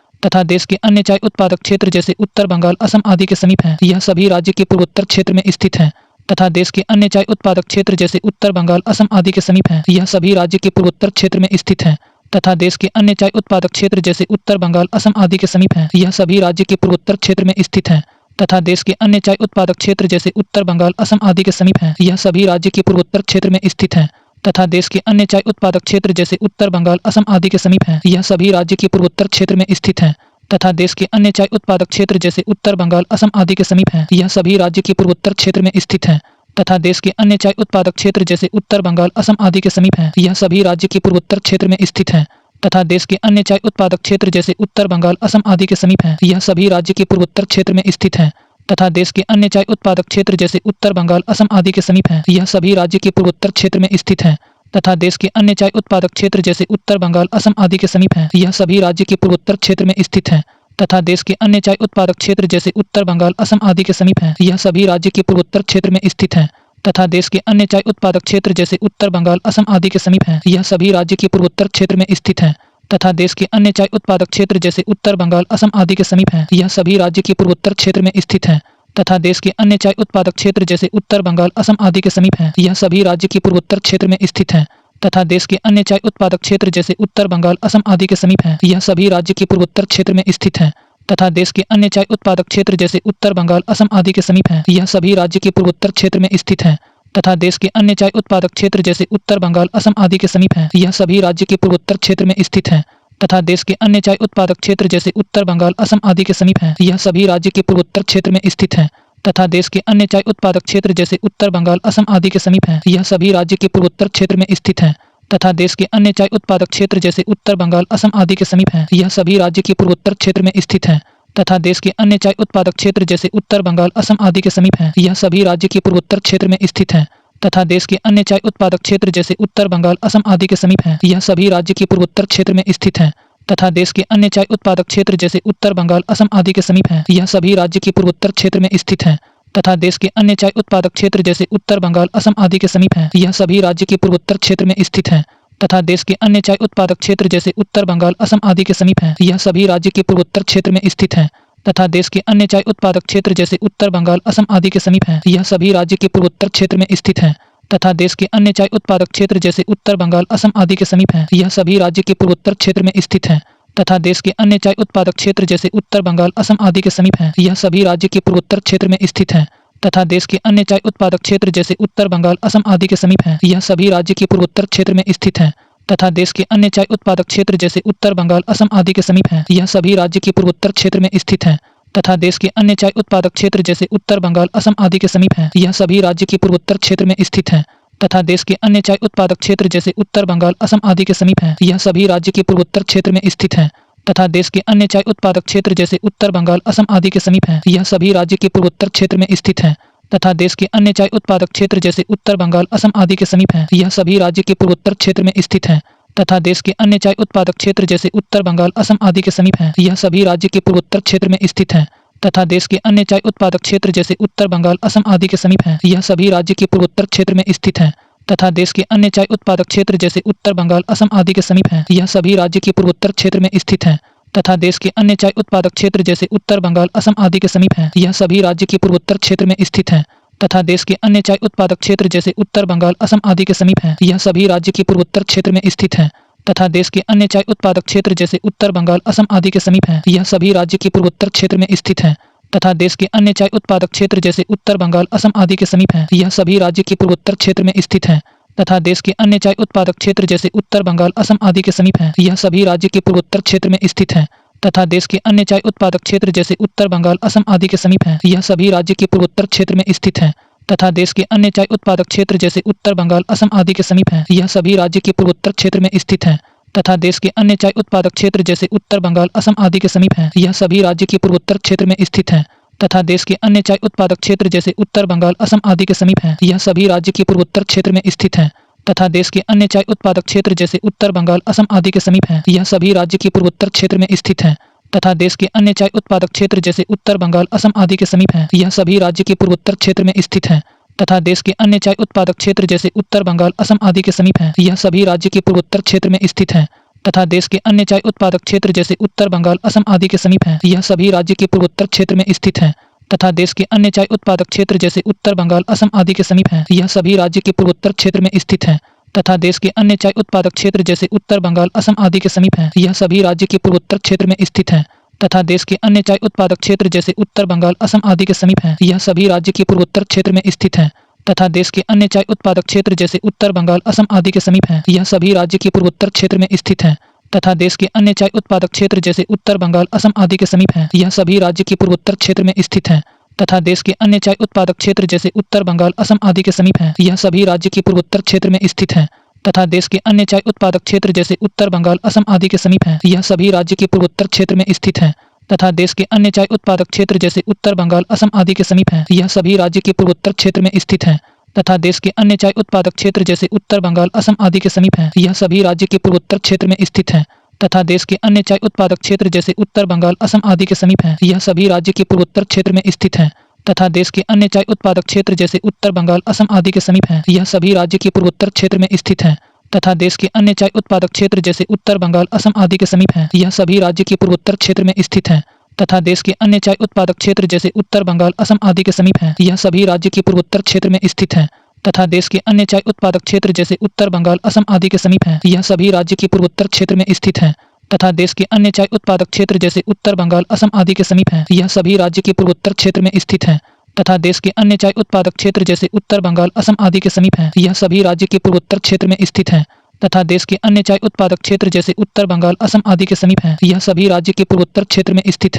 तथा देश के अन्य चाय उत्पादक क्षेत्र जैसे उत्तर बंगाल, असम आदि के समीप हैं। यह सभी राज्य के पूर्वोत्तर क्षेत्र में स्थित हैं तथा देश के अन्य चाय उत्पादक क्षेत्र जैसे उत्तर बंगाल, असम आदि के समीप हैं। यह सभी राज्य के पूर्वोत्तर क्षेत्र में स्थित हैं तथा देश के अन्य चाय उत्पादक क्षेत्र जैसे उत्तर बंगाल, असम आदि के समीप हैं। यह सभी राज्य के पूर्वोत्तर क्षेत्र में स्थित हैं तथा देश के अन्य चाय उत्पादक क्षेत्र जैसे उत्तर बंगाल, असम आदि के समीप हैं। यह सभी राज्य के पूर्वोत्तर क्षेत्र में स्थित हैं तथा देश के अन्य चाय उत्पादक क्षेत्र जैसे उत्तर बंगाल, असम आदि के समीप हैं। यह सभी राज्य के पूर्वोत्तर क्षेत्र में स्थित हैं तथा देश के अन्य चाय उत्पादक क्षेत्र जैसे उत्तर बंगाल, असम आदि के समीप हैं। यह सभी राज्य के पूर्वोत्तर क्षेत्र में स्थित हैं तथा देश के अन्य चाय उत्पादक क्षेत्र जैसे उत्तर बंगाल, असम आदि के समीप हैं। यह सभी राज्य के पूर्वोत्तर क्षेत्र में स्थित हैं तथा देश के अन्य चाय उत्पादक क्षेत्र जैसे उत्तर बंगाल, असम आदि के समीप हैं। यह सभी राज्य के पूर्वोत्तर क्षेत्र में स्थित हैं तथा देश के अन्य चाय उत्पादक क्षेत्र जैसे उत्तर बंगाल, असम आदि के समीप हैं। यह सभी राज्य के पूर्वोत्तर क्षेत्र में स्थित हैं तथा देश के अन्य चाय उत्पादक क्षेत्र जैसे उत्तर बंगाल, असम आदि के समीप हैं। यह सभी राज्य के पूर्वोत्तर क्षेत्र में स्थित हैं तथा देश के अन्य चाय उत्पादक क्षेत्र जैसे उत्तर बंगाल, असम आदि के समीप हैं। यह सभी राज्य के पूर्वोत्तर क्षेत्र में स्थित हैं तथा देश के अन्य चाय उत्पादक क्षेत्र जैसे उत्तर बंगाल, असम आदि के समीप हैं। यह सभी राज्य के पूर्वोत्तर क्षेत्र में स्थित हैं तथा देश के अन्य चाय उत्पादक क्षेत्र जैसे उत्तर बंगाल, असम आदि के समीप हैं। यह सभी राज्य के पूर्वोत्तर क्षेत्र में स्थित हैं तथा देश के अन्य चाय उत्पादक क्षेत्र जैसे उत्तर बंगाल, असम आदि के समीप हैं। यह सभी राज्य के पूर्वोत्तर क्षेत्र में स्थित हैं तथा देश के अन्य चाय उत्पादक क्षेत्र जैसे उत्तर बंगाल, असम आदि के समीप हैं। यह सभी राज्य के पूर्वोत्तर क्षेत्र में स्थित हैं तथा देश के अन्य चाय उत्पादक क्षेत्र जैसे उत्तर बंगाल, असम आदि के समीप हैं। यह सभी राज्य के पूर्वोत्तर क्षेत्र में स्थित हैं तथा देश के अन्य चाय उत्पादक क्षेत्र जैसे उत्तर बंगाल, असम आदि के समीप हैं। यह सभी राज्य के पूर्वोत्तर क्षेत्र में स्थित हैं तथा देश के अन्य चाय उत्पादक क्षेत्र जैसे उत्तर बंगाल, असम आदि के समीप हैं। यह सभी राज्य के पूर्वोत्तर क्षेत्र में स्थित हैं तथा देश के अन्य चाय उत्पादक क्षेत्र जैसे उत्तर बंगाल, असम आदि के समीप हैं। यह सभी राज्य के पूर्वोत्तर क्षेत्र में स्थित हैं तथा देश के अन्य चाय उत्पादक क्षेत्र जैसे उत्तर बंगाल, असम आदि के समीप हैं। यह सभी राज्य के पूर्वोत्तर क्षेत्र में स्थित हैं तथा देश के अन्य चाय उत्पादक क्षेत्र जैसे उत्तर बंगाल, असम आदि के समीप हैं। यह सभी राज्य के पूर्वोत्तर क्षेत्र में स्थित हैं तथा देश के अन्य चाय उत्पादक क्षेत्र जैसे उत्तर बंगाल, असम आदि के समीप हैं। यह सभी राज्य के पूर्वोत्तर क्षेत्र में स्थित हैं तथा देश के अन्य चाय उत्पादक क्षेत्र जैसे उत्तर बंगाल, असम आदि के समीप हैं। यह सभी राज्य के पूर्वोत्तर क्षेत्र में स्थित हैं तथा देश के अन्य चाय उत्पादक क्षेत्र जैसे उत्तर बंगाल, असम आदि के समीप हैं। यह सभी राज्य के पूर्वोत्तर क्षेत्र में स्थित हैं तथा देश के अन्य चाय उत्पादक क्षेत्र जैसे उत्तर बंगाल, असम आदि के समीप हैं। यह सभी राज्य के पूर्वोत्तर क्षेत्र में स्थित हैं तथा देश के अन्य चाय उत्पादक क्षेत्र जैसे उत्तर बंगाल, असम आदि के समीप हैं। यह सभी राज्य के पूर्वोत्तर क्षेत्र में स्थित हैं तथा देश के अन्य चाय उत्पादक क्षेत्र जैसे उत्तर बंगाल, असम आदि के समीप हैं। यह सभी राज्य के पूर्वोत्तर क्षेत्र में स्थित हैं तथा देश के अन्य चाय उत्पादक क्षेत्र जैसे उत्तर बंगाल, असम आदि के समीप हैं। यह सभी राज्य के पूर्वोत्तर क्षेत्र में स्थित हैं तथा देश के अन्य चाय उत्पादक क्षेत्र जैसे उत्तर बंगाल, असम आदि के समीप हैं। यह सभी राज्य के पूर्वोत्तर क्षेत्र में स्थित हैं तथा देश के अन्य चाय उत्पादक क्षेत्र जैसे उत्तर बंगाल, असम आदि के समीप हैं। यह सभी राज्य के पूर्वोत्तर क्षेत्र में स्थित हैं तथा देश के अन्य चाय उत्पादक क्षेत्र जैसे उत्तर बंगाल, असम आदि के समीप हैं। यह सभी राज्य के पूर्वोत्तर क्षेत्र में स्थित हैं तथा देश के अन्य चाय उत्पादक क्षेत्र जैसे उत्तर बंगाल, असम आदि के समीप हैं। यह सभी राज्य के पूर्वोत्तर क्षेत्र में स्थित हैं तथा देश के अन्य चाय उत्पादक क्षेत्र जैसे उत्तर बंगाल, असम आदि के समीप हैं। यह सभी राज्य के पूर्वोत्तर क्षेत्र में स्थित हैं तथा देश के अन्य चाय उत्पादक क्षेत्र जैसे उत्तर बंगाल, असम आदि के समीप हैं। यह सभी राज्य के पूर्वोत्तर क्षेत्र में स्थित हैं तथा देश के अन्य चाय उत्पादक क्षेत्र जैसे उत्तर बंगाल, असम आदि के समीप हैं। यह सभी राज्य के पूर्वोत्तर क्षेत्र में स्थित हैं तथा देश के अन्य चाय उत्पादक क्षेत्र जैसे उत्तर बंगाल, असम आदि के समीप हैं। यह सभी राज्य के पूर्वोत्तर क्षेत्र में स्थित हैं तथा देश के अन्य चाय उत्पादक क्षेत्र जैसे उत्तर बंगाल, असम आदि के समीप हैं। यह सभी राज्य के पूर्वोत्तर क्षेत्र में स्थित हैं तथा देश के अन्य चाय उत्पादक क्षेत्र जैसे उत्तर बंगाल, असम आदि के समीप हैं। यह सभी राज्य के पूर्वोत्तर क्षेत्र में स्थित हैं तथा देश के अन्य चाय उत्पादक क्षेत्र जैसे उत्तर बंगाल, असम आदि के समीप हैं। यह सभी राज्य के पूर्वोत्तर क्षेत्र में स्थित हैं तथा देश के अन्य चाय उत्पादक क्षेत्र जैसे उत्तर बंगाल, असम आदि के समीप हैं। यह सभी राज्य के पूर्वोत्तर क्षेत्र में स्थित हैं तथा देश के अन्य चाय उत्पादक क्षेत्र जैसे उत्तर बंगाल, असम आदि के समीप हैं। यह सभी राज्य के पूर्वोत्तर क्षेत्र में स्थित हैं तथा देश के अन्य चाय उत्पादक क्षेत्र जैसे उत्तर बंगाल, असम आदि के समीप हैं। यह सभी राज्य के पूर्वोत्तर क्षेत्र में स्थित हैं तथा देश के अन्य चाय उत्पादक क्षेत्र जैसे उत्तर बंगाल, असम आदि के समीप हैं। यह सभी राज्य के पूर्वोत्तर क्षेत्र में स्थित हैं तथा देश के अन्य चाय उत्पादक क्षेत्र जैसे उत्तर बंगाल, असम आदि के समीप हैं। यह सभी राज्य के पूर्वोत्तर क्षेत्र में स्थित हैं तथा देश के अन्य चाय उत्पादक क्षेत्र जैसे उत्तर बंगाल, असम आदि के समीप हैं। यह सभी राज्य के पूर्वोत्तर क्षेत्र में स्थित हैं तथा देश के अन्य चाय उत्पादक क्षेत्र जैसे उत्तर बंगाल, असम आदि के समीप हैं। यह सभी राज्य के पूर्वोत्तर क्षेत्र में स्थित हैं तथा देश के अन्य चाय उत्पादक क्षेत्र जैसे उत्तर बंगाल, असम आदि के समीप हैं। यह सभी राज्य के पूर्वोत्तर क्षेत्र में स्थित हैं तथा देश के अन्य चाय उत्पादक क्षेत्र जैसे उत्तर बंगाल, असम आदि के समीप हैं। यह सभी राज्य के पूर्वोत्तर क्षेत्र में स्थित हैं तथा देश के अन्य चाय उत्पादक क्षेत्र जैसे उत्तर बंगाल, असम आदि के समीप हैं। यह सभी राज्य के पूर्वोत्तर क्षेत्र में स्थित हैं तथा देश के अन्य चाय उत्पादक क्षेत्र जैसे उत्तर बंगाल, असम आदि के समीप हैं। यह सभी राज्य के पूर्वोत्तर क्षेत्र में स्थित हैं तथा देश के अन्य चाय उत्पादक क्षेत्र जैसे उत्तर बंगाल, असम आदि के समीप हैं। यह सभी राज्य के पूर्वोत्तर क्षेत्र में स्थित हैं तथा देश के अन्य चाय उत्पादक क्षेत्र जैसे उत्तर बंगाल, असम आदि के समीप हैं। यह सभी राज्य के पूर्वोत्तर क्षेत्र में स्थित हैं तथा देश के अन्य चाय उत्पादक क्षेत्र जैसे उत्तर बंगाल, असम आदि के समीप हैं। यह सभी राज्य के पूर्वोत्तर क्षेत्र में स्थित हैं तथा देश के अन्य चाय उत्पादक क्षेत्र जैसे उत्तर बंगाल, असम आदि के समीप हैं। यह सभी राज्य के पूर्वोत्तर क्षेत्र में स्थित हैं तथा देश के अन्य चाय उत्पादक क्षेत्र जैसे उत्तर बंगाल, असम आदि के समीप हैं। यह सभी राज्य के पूर्वोत्तर क्षेत्र में स्थित हैं तथा देश के अन्य चाय उत्पादक क्षेत्र जैसे उत्तर बंगाल, असम आदि के समीप हैं। यह सभी राज्य के पूर्वोत्तर क्षेत्र में स्थित हैं तथा देश के अन्य चाय उत्पादक क्षेत्र जैसे उत्तर बंगाल, असम आदि के समीप हैं। यह सभी राज्य के पूर्वोत्तर क्षेत्र में स्थित हैं तथा देश के अन्य चाय उत्पादक क्षेत्र जैसे उत्तर बंगाल, असम आदि के समीप हैं। यह सभी राज्य के पूर्वोत्तर क्षेत्र में स्थित हैं तथा देश के अन्य चाय उत्पादक क्षेत्र जैसे उत्तर बंगाल, असम आदि के समीप हैं। यह सभी राज्य के पूर्वोत्तर क्षेत्र में स्थित हैं तथा देश के अन्य चाय उत्पादक क्षेत्र जैसे उत्तर बंगाल, असम आदि के समीप हैं। यह सभी राज्य के पूर्वोत्तर क्षेत्र में स्थित हैं तथा देश के अन्य चाय उत्पादक क्षेत्र जैसे उत्तर बंगाल, असम आदि के समीप हैं। यह सभी राज्य के पूर्वोत्तर क्षेत्र में स्थित हैं तथा देश के अन्य चाय उत्पादक क्षेत्र जैसे उत्तर बंगाल, असम आदि के समीप हैं। यह सभी राज्य के पूर्वोत्तर क्षेत्र में स्थित हैं तथा देश के अन्य चाय उत्पादक क्षेत्र जैसे उत्तर बंगाल, असम आदि के समीप हैं। यह सभी राज्य के पूर्वोत्तर क्षेत्र में स्थित हैं तथा देश के अन्य चाय उत्पादक क्षेत्र जैसे उत्तर बंगाल, असम आदि के समीप हैं। यह सभी राज्य के पूर्वोत्तर क्षेत्र में स्थित हैं तथा देश के अन्य चाय उत्पादक क्षेत्र जैसे उत्तर बंगाल, असम आदि के समीप हैं। यह सभी राज्य के पूर्वोत्तर क्षेत्र में स्थित हैं तथा देश के अन्य चाय उत्पादक क्षेत्र जैसे उत्तर बंगाल, असम आदि के समीप हैं। यह सभी राज्य के पूर्वोत्तर क्षेत्र में स्थित हैं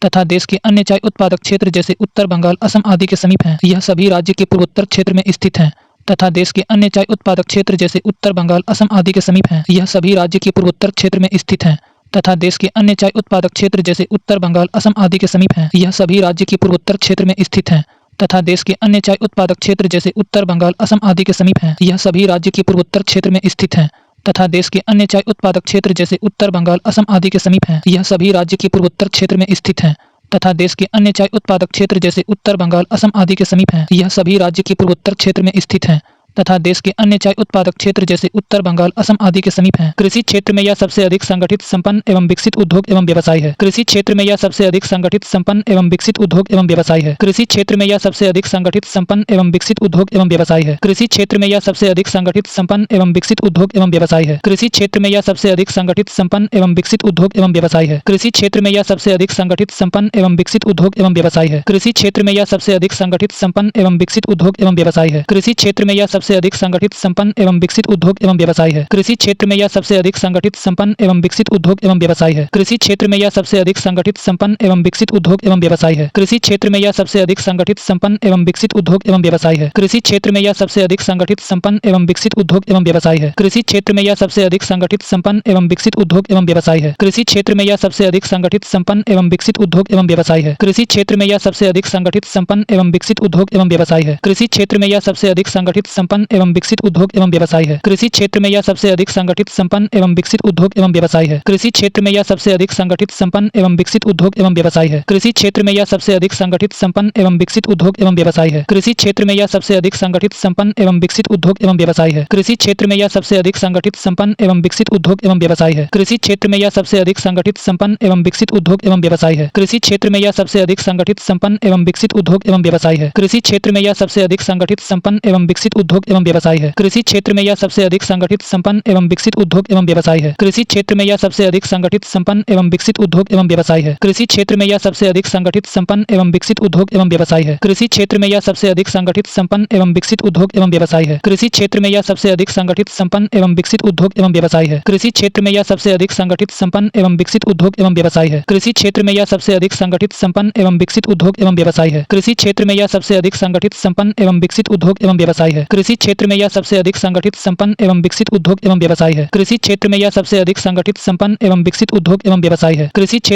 तथा देश के अन्य चाय उत्पादक क्षेत्र जैसे उत्तर बंगाल, असम आदि के समीप हैं। यह सभी राज्य के पूर्वोत्तर क्षेत्र में स्थित हैं तथा देश के अन्य चाय उत्पादक क्षेत्र जैसे उत्तर बंगाल, असम आदि के समीप हैं। यह सभी राज्य के पूर्वोत्तर क्षेत्र में स्थित हैं तथा देश के अन्य चाय उत्पादक क्षेत्र जैसे उत्तर बंगाल, असम आदि के समीप हैं। यह सभी राज्य के पूर्वोत्तर क्षेत्र में स्थित हैं तथा देश के अन्य चाय उत्पादक क्षेत्र जैसे उत्तर बंगाल, असम आदि के समीप हैं। यह सभी राज्य के पूर्वोत्तर क्षेत्र में स्थित हैं तथा देश के अन्य चाय उत्पादक क्षेत्र जैसे उत्तर बंगाल, असम आदि के समीप हैं। यह सभी राज्य के पूर्वोत्तर क्षेत्र में स्थित हैं तथा देश के अन्य चाय उत्पादक क्षेत्र जैसे उत्तर बंगाल, असम आदि के समीप हैं। यह सभी राज्य के पूर्वोत्तर क्षेत्र में स्थित हैं तथा देश के अन्य चाय उत्पादक क्षेत्र जैसे उत्तर बंगाल, असम आदि के समीप है। कृषि क्षेत्र में यह सबसे अधिक संगठित, संपन्न एवं विकसित उद्योग एवं व्यवसाय है। कृषि क्षेत्र में यह सबसे अधिक संगठित, संपन्न एवं विकसित उद्योग एवं व्यवसाय है। कृषि क्षेत्र में यह सबसे अधिक संगठित, संपन्न एवं विकसित उद्योग एवं व्यवसाय है। कृषि क्षेत्र में यह सबसे अधिक संगठित, संपन्न एवं विकसित उद्योग एवं व्यवसाय है। कृषि क्षेत्र में यह सबसे अधिक संगठित, संपन्न एवं विकसित उद्योग एवं व्यवसाय है। कृषि क्षेत्र में यह सबसे अधिक संगठित, संपन्न एवं विकसित उद्योग एवं व्यवसाय है। कृषि क्षेत्र में यह सबसे अधिक संगठित, संपन्न एवं विकसित उद्योग एवं व्यवसाय है। कृषि क्षेत्र में यह सबसे अधिक संगठित, संपन्न एवं विकसित उद्योग एवं व्यवसाय है। कृषि क्षेत्र में यह सबसे अधिक संगठित, संपन्न एवं विकसित उद्योग एवं व्यवसाय है। कृषि क्षेत्र में यह सबसे अधिक संगठित, संपन्न एवं विकसित उद्योग एवं व्यवसाय है। कृषि क्षेत्र में यह सबसे अधिक संगठित, संपन्न एवं विकसित उद्योग एवं व्यवसाय है। कृषि क्षेत्र में यह सबसे अधिक संगठित, संपन्न एवं विकसित उद्योग एवं व्यवसाय है। कृषि क्षेत्र में यह सबसे अधिक संगठित, संपन्न एवं विकसित उद्योग एवं व्यवसाय है। कृषि क्षेत्र में यह सबसे अधिक संगठित, संपन्न एवं विकसित उद्योग एवं व्यवसाय है। कृषि क्षेत्र में यह सबसे अधिक संगठित, संपन्न एवं विकसित उद्योग एवं व्यवसाय है। कृषि क्षेत्र में यह सबसे अधिक संगठित, संपन्न एवं विकसित उद्योग एवं व्यवसाय है। कृषि क्षेत्र में यह सबसे अधिक संगठित, संपन्न एवं विकसित उद्योग एवं व्यवसाय है। कृषि क्षेत्र में यह सबसे अधिक संगठित, संपन्न एवं विकसित उद्योग एवं व्यवसाय है। कृषि क्षेत्र में यह सबसे अधिक संगठित, संपन्न एवं विकसित उद्योग एवं व्यवसाय है। कृषि क्षेत्र में यह सबसे अधिक संगठित, संपन्न एवं विकसित उद्योग एवं व्यवसाय है। कृषि क्षेत्र में यह सबसे अधिक संगठित, संपन्न एवं विकसित उद्योग एवं व्यवसाय है। कृषि क्षेत्र में यह सबसे अधिक संगठित, संपन्न एवं विकसित उद्योग एवं व्यवसाय है। कृषि क्षेत्र में यह सबसे अधिक संगठित, संपन्न एवं विकसित उद्योग एवं व्यवसाय है। कृषि क्षेत्र में यह सबसे अधिक संगठित, संपन्न एवं विकसित उद्योग एवं व्यवसाय है। कृषि क्षेत्र में यह सबसे अधिक संगठित, संपन्न एवं विकसित उद्योग एवं व्यवसाय है। कृषि क्षेत्र में यह सबसे अधिक संगठित, संपन्न एवं विकसित उद्योग एवं व्यवसाय है। कृषि क्षेत्र में यह सबसे अधिक संगठित, संपन्न एवं विकसित उद्योग एवं व्यवसाय है। कृषि क्षेत्र में यह सबसे अधिक संगठित, संपन्न एवं विकसित उद्योग एवं व्यवसाय है। कृषि क्षेत्र में यह सबसे अधिक संगठित, संपन्न एवं विकसित उद्योग एवं व्यवसाय है। कृषि क्षेत्र में यह सबसे अधिक संगठित, संपन्न एवं विकसित उद्योग एवं व्यवसाय है। कृषि क्षेत्र में यह सबसे अधिक संगठित, संपन्न एवं विकसित उद्योग एवं व्यवसाय है। कृषि क्षेत्र में यह सबसे अधिक संगठित, संपन्न एवं विकसित उद्योग एवं व्यवसाय है। कृषि क्षेत्र में यह सबसे अधिक संगठित, संपन्न एवं विकसित उद्योग एवं व्यवसाय है। कृषि क्षेत्र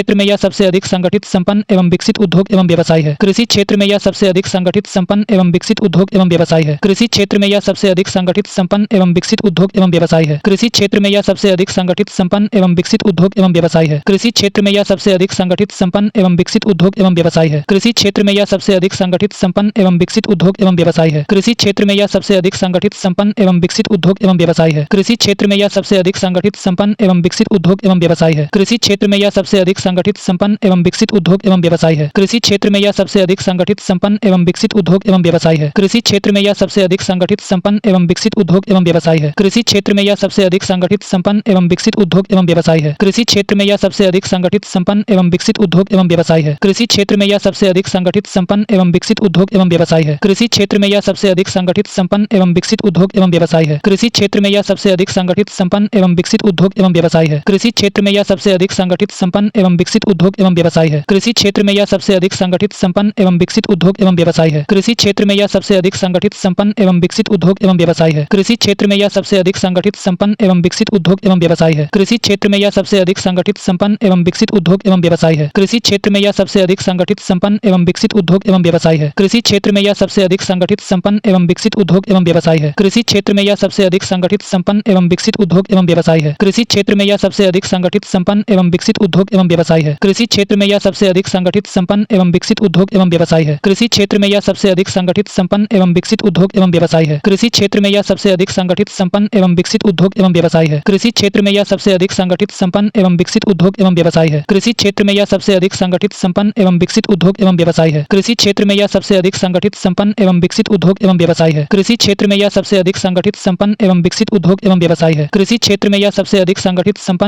में यह सबसे अधिक संगठित, संपन्न एवं विकसित उद्योग एवं व्यवसाय है। कृषि क्षेत्र में यह सबसे अधिक संगठित, संपन्न एवं विकसित उद्योग एवं व्यवसाय है। कृषि क्षेत्र में यह सबसे अधिक संगठित, संपन्न एवं विकसित उद्योग एवं व्यवसाय है। कृषि क्षेत्र में यह सबसे अधिक संगठित, संपन्न एवं विकसित उद्योग एवं व्यवसाय है। कृषि क्षेत्र में यह सबसे अधिक संगठित, संपन्न एवं विकसित उद्योग एवं व्यवसाय है। कृषि क्षेत्र में यह सबसे अधिक संगठित, संपन्न एवं विकसित उद्योग एवं व्यवसाय है। कृषि क्षेत्र में यह सबसे अधिक संगठित, संपन्न एवं विकसित उद्योग एवं व्यवसाय है। कृषि क्षेत्र में यह सबसे अधिक संगठित, संपन्न एवं विकसित उद्योग एवं व्यवसाय है। कृषि क्षेत्र में यह सबसे अधिक संगठित, संपन्न एवं विकसित उद्योग एवं व्यवसाय है। कृषि क्षेत्र में यह सबसे अधिक संगठित, संपन्न एवं विकसित उद्योग एवं व्यवसाय है। कृषि क्षेत्र में यह सबसे अधिक संगठित, संपन्न एवं विकसित उद्योग एवं व्यवसाय है। कृषि क्षेत्र में यह सबसे अधिक संगठित, संपन्न एवं विकसित उद्योग एवं व्यवसाय है। कृषि क्षेत्र में यह सबसे अधिक संगठित, संपन्न एवं विकसित उद्योग एवं व्यवसाय है। कृषि क्षेत्र में यह सबसे अधिक संगठित, संपन्न एवं विकसित उद्योग एवं व्यवसाय है। कृषि क्षेत्र में यह सबसे अधिक संगठित, संपन्न एवं विकसित उद्योग एवं व्यवसाय है। कृषि क्षेत्र में यह सबसे अधिक संगठित, संपन्न एवं विकसित उद्योग एवं व्यवसाय है। कृषि क्षेत्र में यह सबसे अधिक संगठित, संपन्न एवं विकसित उद्योग एवं व्यवसाय है। कृषि क्षेत्र में यह सबसे अधिक संगठित, संपन्न एवं विकसित उद्योग एवं व्यवसाय है। कृषि क्षेत्र में यह सबसे अधिक संगठित, संपन्न एवं विकसित उद्योग एवं व्यवसाय है। कृषि क्षेत्र में यह सबसे अधिक संगठित, संपन्न एवं विकसित उद्योग एवं व्यवसाय है। कृषि क्षेत्र में यह सबसे अधिक संगठित, संपन्न एवं विकसित उद्योग एवं व्यवसाय है। कृषि क्षेत्र में यह सबसे अधिक संगठित, संपन्न एवं विकसित उद्योग एवं व्यवसाय है। कृषि क्षेत्र में यह सबसे अधिक संगठित, संपन्न एवं विकसित उद्योग एवं व्यवसाय है। कृषि क्षेत्र में यह सबसे अधिक संगठित, संपन्न एवं विकसित उद्योग एवं व्यवसाय है। कृषि क्षेत्र में यह सबसे अधिक संगठित, संपन्न एवं विकसित उद्योग एवं व्यवसाय है। कृषि क्षेत्र में यह सबसे अधिक संगठित, संपन्न एवं विकसित उद्योग एवं व्यवसाय है। कृषि क्षेत्र में यह सबसे अधिक संगठित, संपन्न एवं विकसित उद्योग एवं व्यवसाय है। कृषि क्षेत्र में यह सबसे अधिक संगठित, संपन्न एवं विकसित उद्योग एवं व्यवसाय है। कृषि क्षेत्र में यह सबसे अधिक संगठित, संपन्न एवं विकसित उद्योग एवं व्यवसाय है। कृषि क्षेत्र में यह सबसे अधिक संगठित, संपन्न एवं विकसित उद्योग एवं व्यवसाय है। कृषि क्षेत्र में यह सबसे अधिक संगठित, संपन्न एवं विकसित उद्योग एवं व्यवसाय है। कृषि क्षेत्र में यह सबसे अधिक संगठित, संपन्न एवं विकसित उद्योग एवं व्यवसाय है। कृषि क्षेत्र में यह सबसे अधिक संगठित, संपन्न एवं विकसित उद्योग एवं व्यवसाय है। कृषि क्षेत्र में यह सबसे अधिक संगठित, संपन्न एवं विकसित उद्योग एवं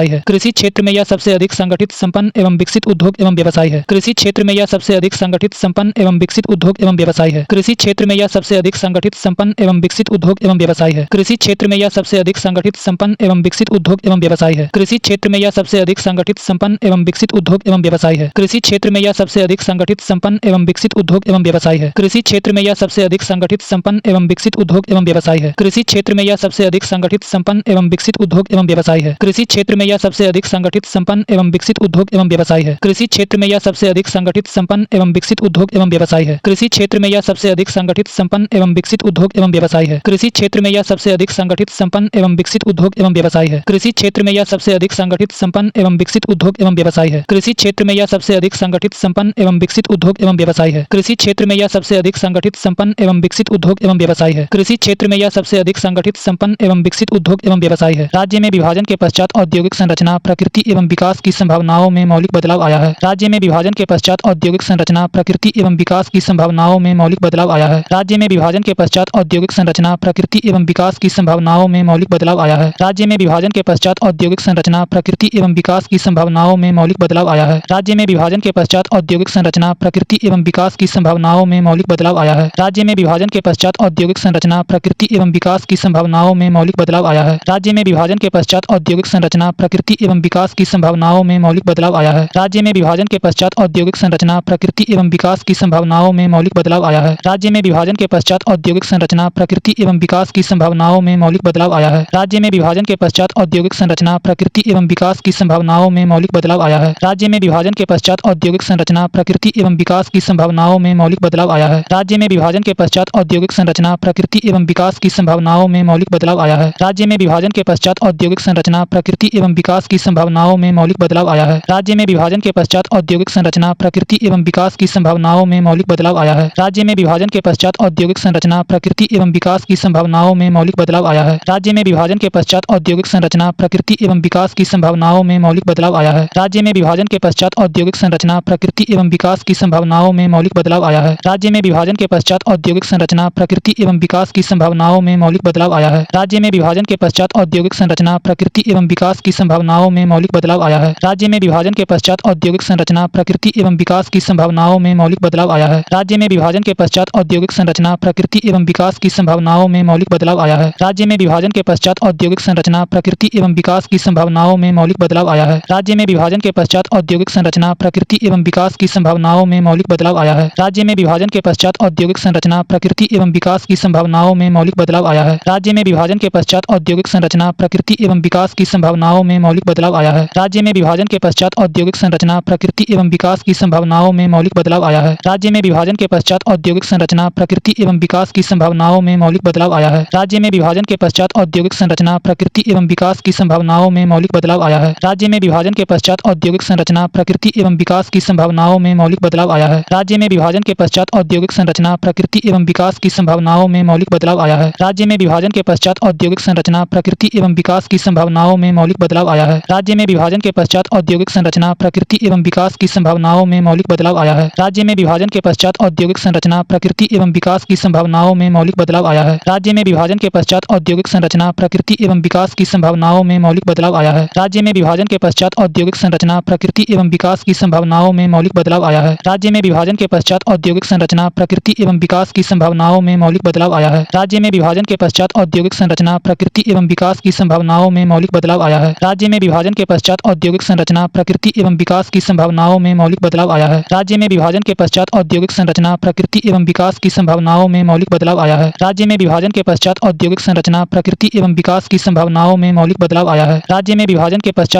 व्यवसाय है। कृषि क्षेत्र में यह सबसे अधिक संगठित, संपन्न एवं विकसित उद्योग एवं व्यवसाय है। कृषि क्षेत्र में यह सबसे अधिक संगठित, संपन्न एवं विकसित उद्योग एवं व्यवसाय है। कृषि क्षेत्र में यह सबसे अधिक संगठित, संपन्न एवं विकसित उद्योग एवं व्यवसाय है। कृषि क्षेत्र में यह सबसे अधिक संगठित, संपन्न एवं विकसित उद्योग एवं व्यवसाय है। कृषि क्षेत्र में यह सबसे अधिक संगठित, संपन्न एवं विकसित उद्योग एवं व्यवसाय है। कृषि क्षेत्र में यह सबसे अधिक संगठित, संपन्न एवं विकसित उद्योग एवं व्यवसाय है। कृषि क्षेत्र में यह सबसे अधिक संगठित, संपन्न एवं विकसित उद्योग एवं व्यवसाय है। कृषि क्षेत्र में यह सबसे अधिक संगठित, संपन्न एवं विकसित उद्योग एवं व्यवसाय है। कृषि क्षेत्र में यह सबसे अधिक संगठित, संपन्न एवं विकसित उद्योग एवं व्यवसाय है। कृषि क्षेत्र में यह सबसे अधिक संगठित, संपन्न एवं विकसित उद्योग एवं व्यवसाय है। कृषि क्षेत्र में यह सबसे अधिक संगठित, संपन्न एवं विकसित उद्योग एवं व्यवसाय है। कृषि क्षेत्र में यह सबसे अधिक संगठित, संपन्न एवं विकसित उद्योग एवं व्यवसाय है। कृषि क्षेत्र में यह सबसे अधिक संगठित, संपन्न एवं विकसित उद्योग एवं व्यवसाय है। कृषि क्षेत्र में यह सबसे अधिक संगठित, संपन्न एवं विकसित उद्योग एवं व्यवसाय है। कृषि क्षेत्र में यह सबसे अधिक संगठित, संपन्न एवं विकसित उद्योग एवं व्यवसाय है। कृषि क्षेत्र में यह सबसे अधिक संगठित, संपन्न एवं विकसित उद्योग एवं व्यवसाय है। राज्य में विभाजन के पश्चात औद्योगिक संरचना, प्रकृति एवं विकास की संभावनाओं में मौलिक बदलाव आया है। राज्य में विभाजन के पश्चात औद्योगिक संरचना, प्रकृति एवं विकास की संभावनाओं में मौलिक बदलाव आया है। राज्य में विभाजन के पश्चात औद्योगिक संरचना, प्रकृति एवं विकास की संभावनाओं में मौलिक बदलाव आया है। राज्य में विभाजन के पश्चात औद्योगिक संरचना, प्रकृति एवं विकास की संभावनाओं में मौलिक बदलाव आया है। राज्य में विभाजन के पश्चात औद्योगिक संरचना, प्रकृति एवं विकास की संभावनाओं में मौलिक बदलाव आया है। राज्य में विभाजन के पश्चात औद्योगिक संरचना, प्रकृति एवं विकास की संभावनाओं में मौलिक बदलाव आया है। राज्य में विभाजन के पश्चात औद्योगिक संरचना, प्रकृति एवं विकास की संभावनाओं में मौलिक बदलाव आया है। राज्य में विभाजन के पश्चात औद्योगिक संरचना, प्रकृति एवं विकास की संभावनाओं में मौलिक बदलाव आया है। राज्य में विभाजन के पश्चात औद्योगिक संरचना, प्रकृति एवं विकास की संभावनाओं में मौलिक बदलाव आया है। राज्य में विभाजन के पश्चात औद्योगिक संरचना, प्रकृति एवं विकास की संभावनाओं में मौलिक बदलाव आया है। राज्य में विभाजन के पश्चात औद्योगिक संरचना, प्रकृति एवं विकास की संभावनाओं में मौलिक बदलाव आया है। राज्य में विभाजन के पश्चात औद्योगिक संरचना, प्रकृति एवं विकास की संभावनाओं में मौलिक बदलाव आया है। राज्य में विभाजन के पश्चात औद्योगिक संरचना, प्रकृति एवं विकास की संभावनाओं में मौलिक बदलाव आया है। राज्य में विभाजन के पश्चात औद्योगिक संरचना, प्रकृति एवं विकास की संभावनाओं में मौलिक बदलाव आया है। राज्य में विभाजन के पश्चात औद्योगिक संरचना, प्रकृति एवं विकास की संभावनाओं में मौलिक बदलाव आया है। राज्य में विभाजन के पश्चात औद्योगिक संरचना, प्रकृति एवं विकास की संभावनाओं में मौलिक बदलाव आया है। राज्य में विभाजन के पश्चात औद्योगिक संरचना, प्रकृति एवं विकास की संभावनाओं में मौलिक बदलाव आया है। राज्य में विभाजन के पश्चात औद्योगिक संरचना, प्रकृति एवं विकास की संभावनाओं में मौलिक बदलाव आया है। राज्य में विभाजन के पश्चात औद्योगिक संरचना, प्रकृति एवं विकास की संभावनाओं में मौलिक बदलाव आया है। राज्य में विभाजन के पश्चात औद्योगिक संरचना, प्रकृति एवं विकास की संभावनाओं में मौलिक बदलाव आया है। राज्य में विभाजन के पश्चात औद्योगिक संरचना, प्रकृति एवं विकास की संभावनाओं में मौलिक बदलाव आया है। राज्य में विभाजन के पश्चात औद्योगिक संरचना, प्रकृति एवं विकास की संभावनाओं में मौलिक बदलाव आया है। राज्य में विभाजन के पश्चात औद्योगिक संरचना, प्रकृति एवं विकास की संभावनाओं में मौलिक बदलाव आया है। राज्य में विभाजन के पश्चात औद्योगिक संरचना, प्रकृति एवं विकास की संभावनाओं में मौलिक बदलाव आया है। राज्य में विभाजन के पश्चात औद्योगिक संरचना, प्रकृति एवं विकास की संभावनाओं में मौलिक बदलाव आया है। राज्य में विभाजन के पश्चात औद्योगिक संरचना, प्रकृति एवं विकास की संभावनाओं में मौलिक बदलाव आया है। राज्य में विभाजन के पश्चात औद्योगिक संरचना, प्रकृति एवं विकास की संभावनाओं में मौलिक बदलाव आया है। राज्य में विभाजन के पश्चात औद्योगिक संरचना, प्रकृति एवं विकास की संभावनाओं में मौलिक बदलाव आया है। राज्य में विभाजन के पश्चात औद्योगिक संरचना, प्रकृति एवं विकास की संभावनाओं में मौलिक बदलाव आया है। राज्य में विभाजन के पश्चात औद्योगिक संरचना, प्रकृति एवं विकास की संभावनाओं में मौलिक बदलाव आया है। राज्य में विभाजन के पश्चात औद्योगिक संरचना, प्रकृति एवं विकास की संभावनाओं में मौलिक बदलाव आया है। राज्य में विभाजन के पश्चात औद्योगिक संरचना, प्रकृति एवं विकास की संभावनाओं में मौलिक बदलाव आया है। राज्य में विभाजन के पश्चात औद्योगिक संरचना, प्रकृति एवं विकास की संभावनाओं में मौलिक बदलाव आया है। राज्य में विभाजन के पश्चात औद्योगिक संरचना, प्रकृति एवं विकास की संभावनाओं में मौलिक बदलाव आया है। राज्य में विभाजन के पश्चात औद्योगिक संरचना, प्रकृति एवं विकास की संभावनाओं में मौलिक बदलाव आया है। राज्य में विभाजन के पश्चात औद्योगिक संरचना, प्रकृति एवं विकास की संभावनाओं में मौलिक बदलाव आया है। राज्य में विभाजन के पश्चात औद्योगिक संरचना, प्रकृति एवं विकास की संभावनाओं में मौलिक बदलाव आया है। राज्य में विभाजन के पश्चात औद्योगिक संरचना, प्रकृति एवं विकास की संभावनाओं में मौलिक बदलाव आया है। राज्य में विभाजन के पश्चात औद्योगिक संरचना, प्रकृति एवं विकास की संभावनाओं में मौलिक बदलाव आया है। राज्य में विभाजन के पश्चात औद्योगिक संरचना, प्रकृति एवं विकास की संभावनाओं में मौलिक बदलाव आया है। राज्य में विभाजन के पश्चात औद्योगिक संरचना, प्रकृति एवं विकास की संभावनाओं में राज्य में विभाजन के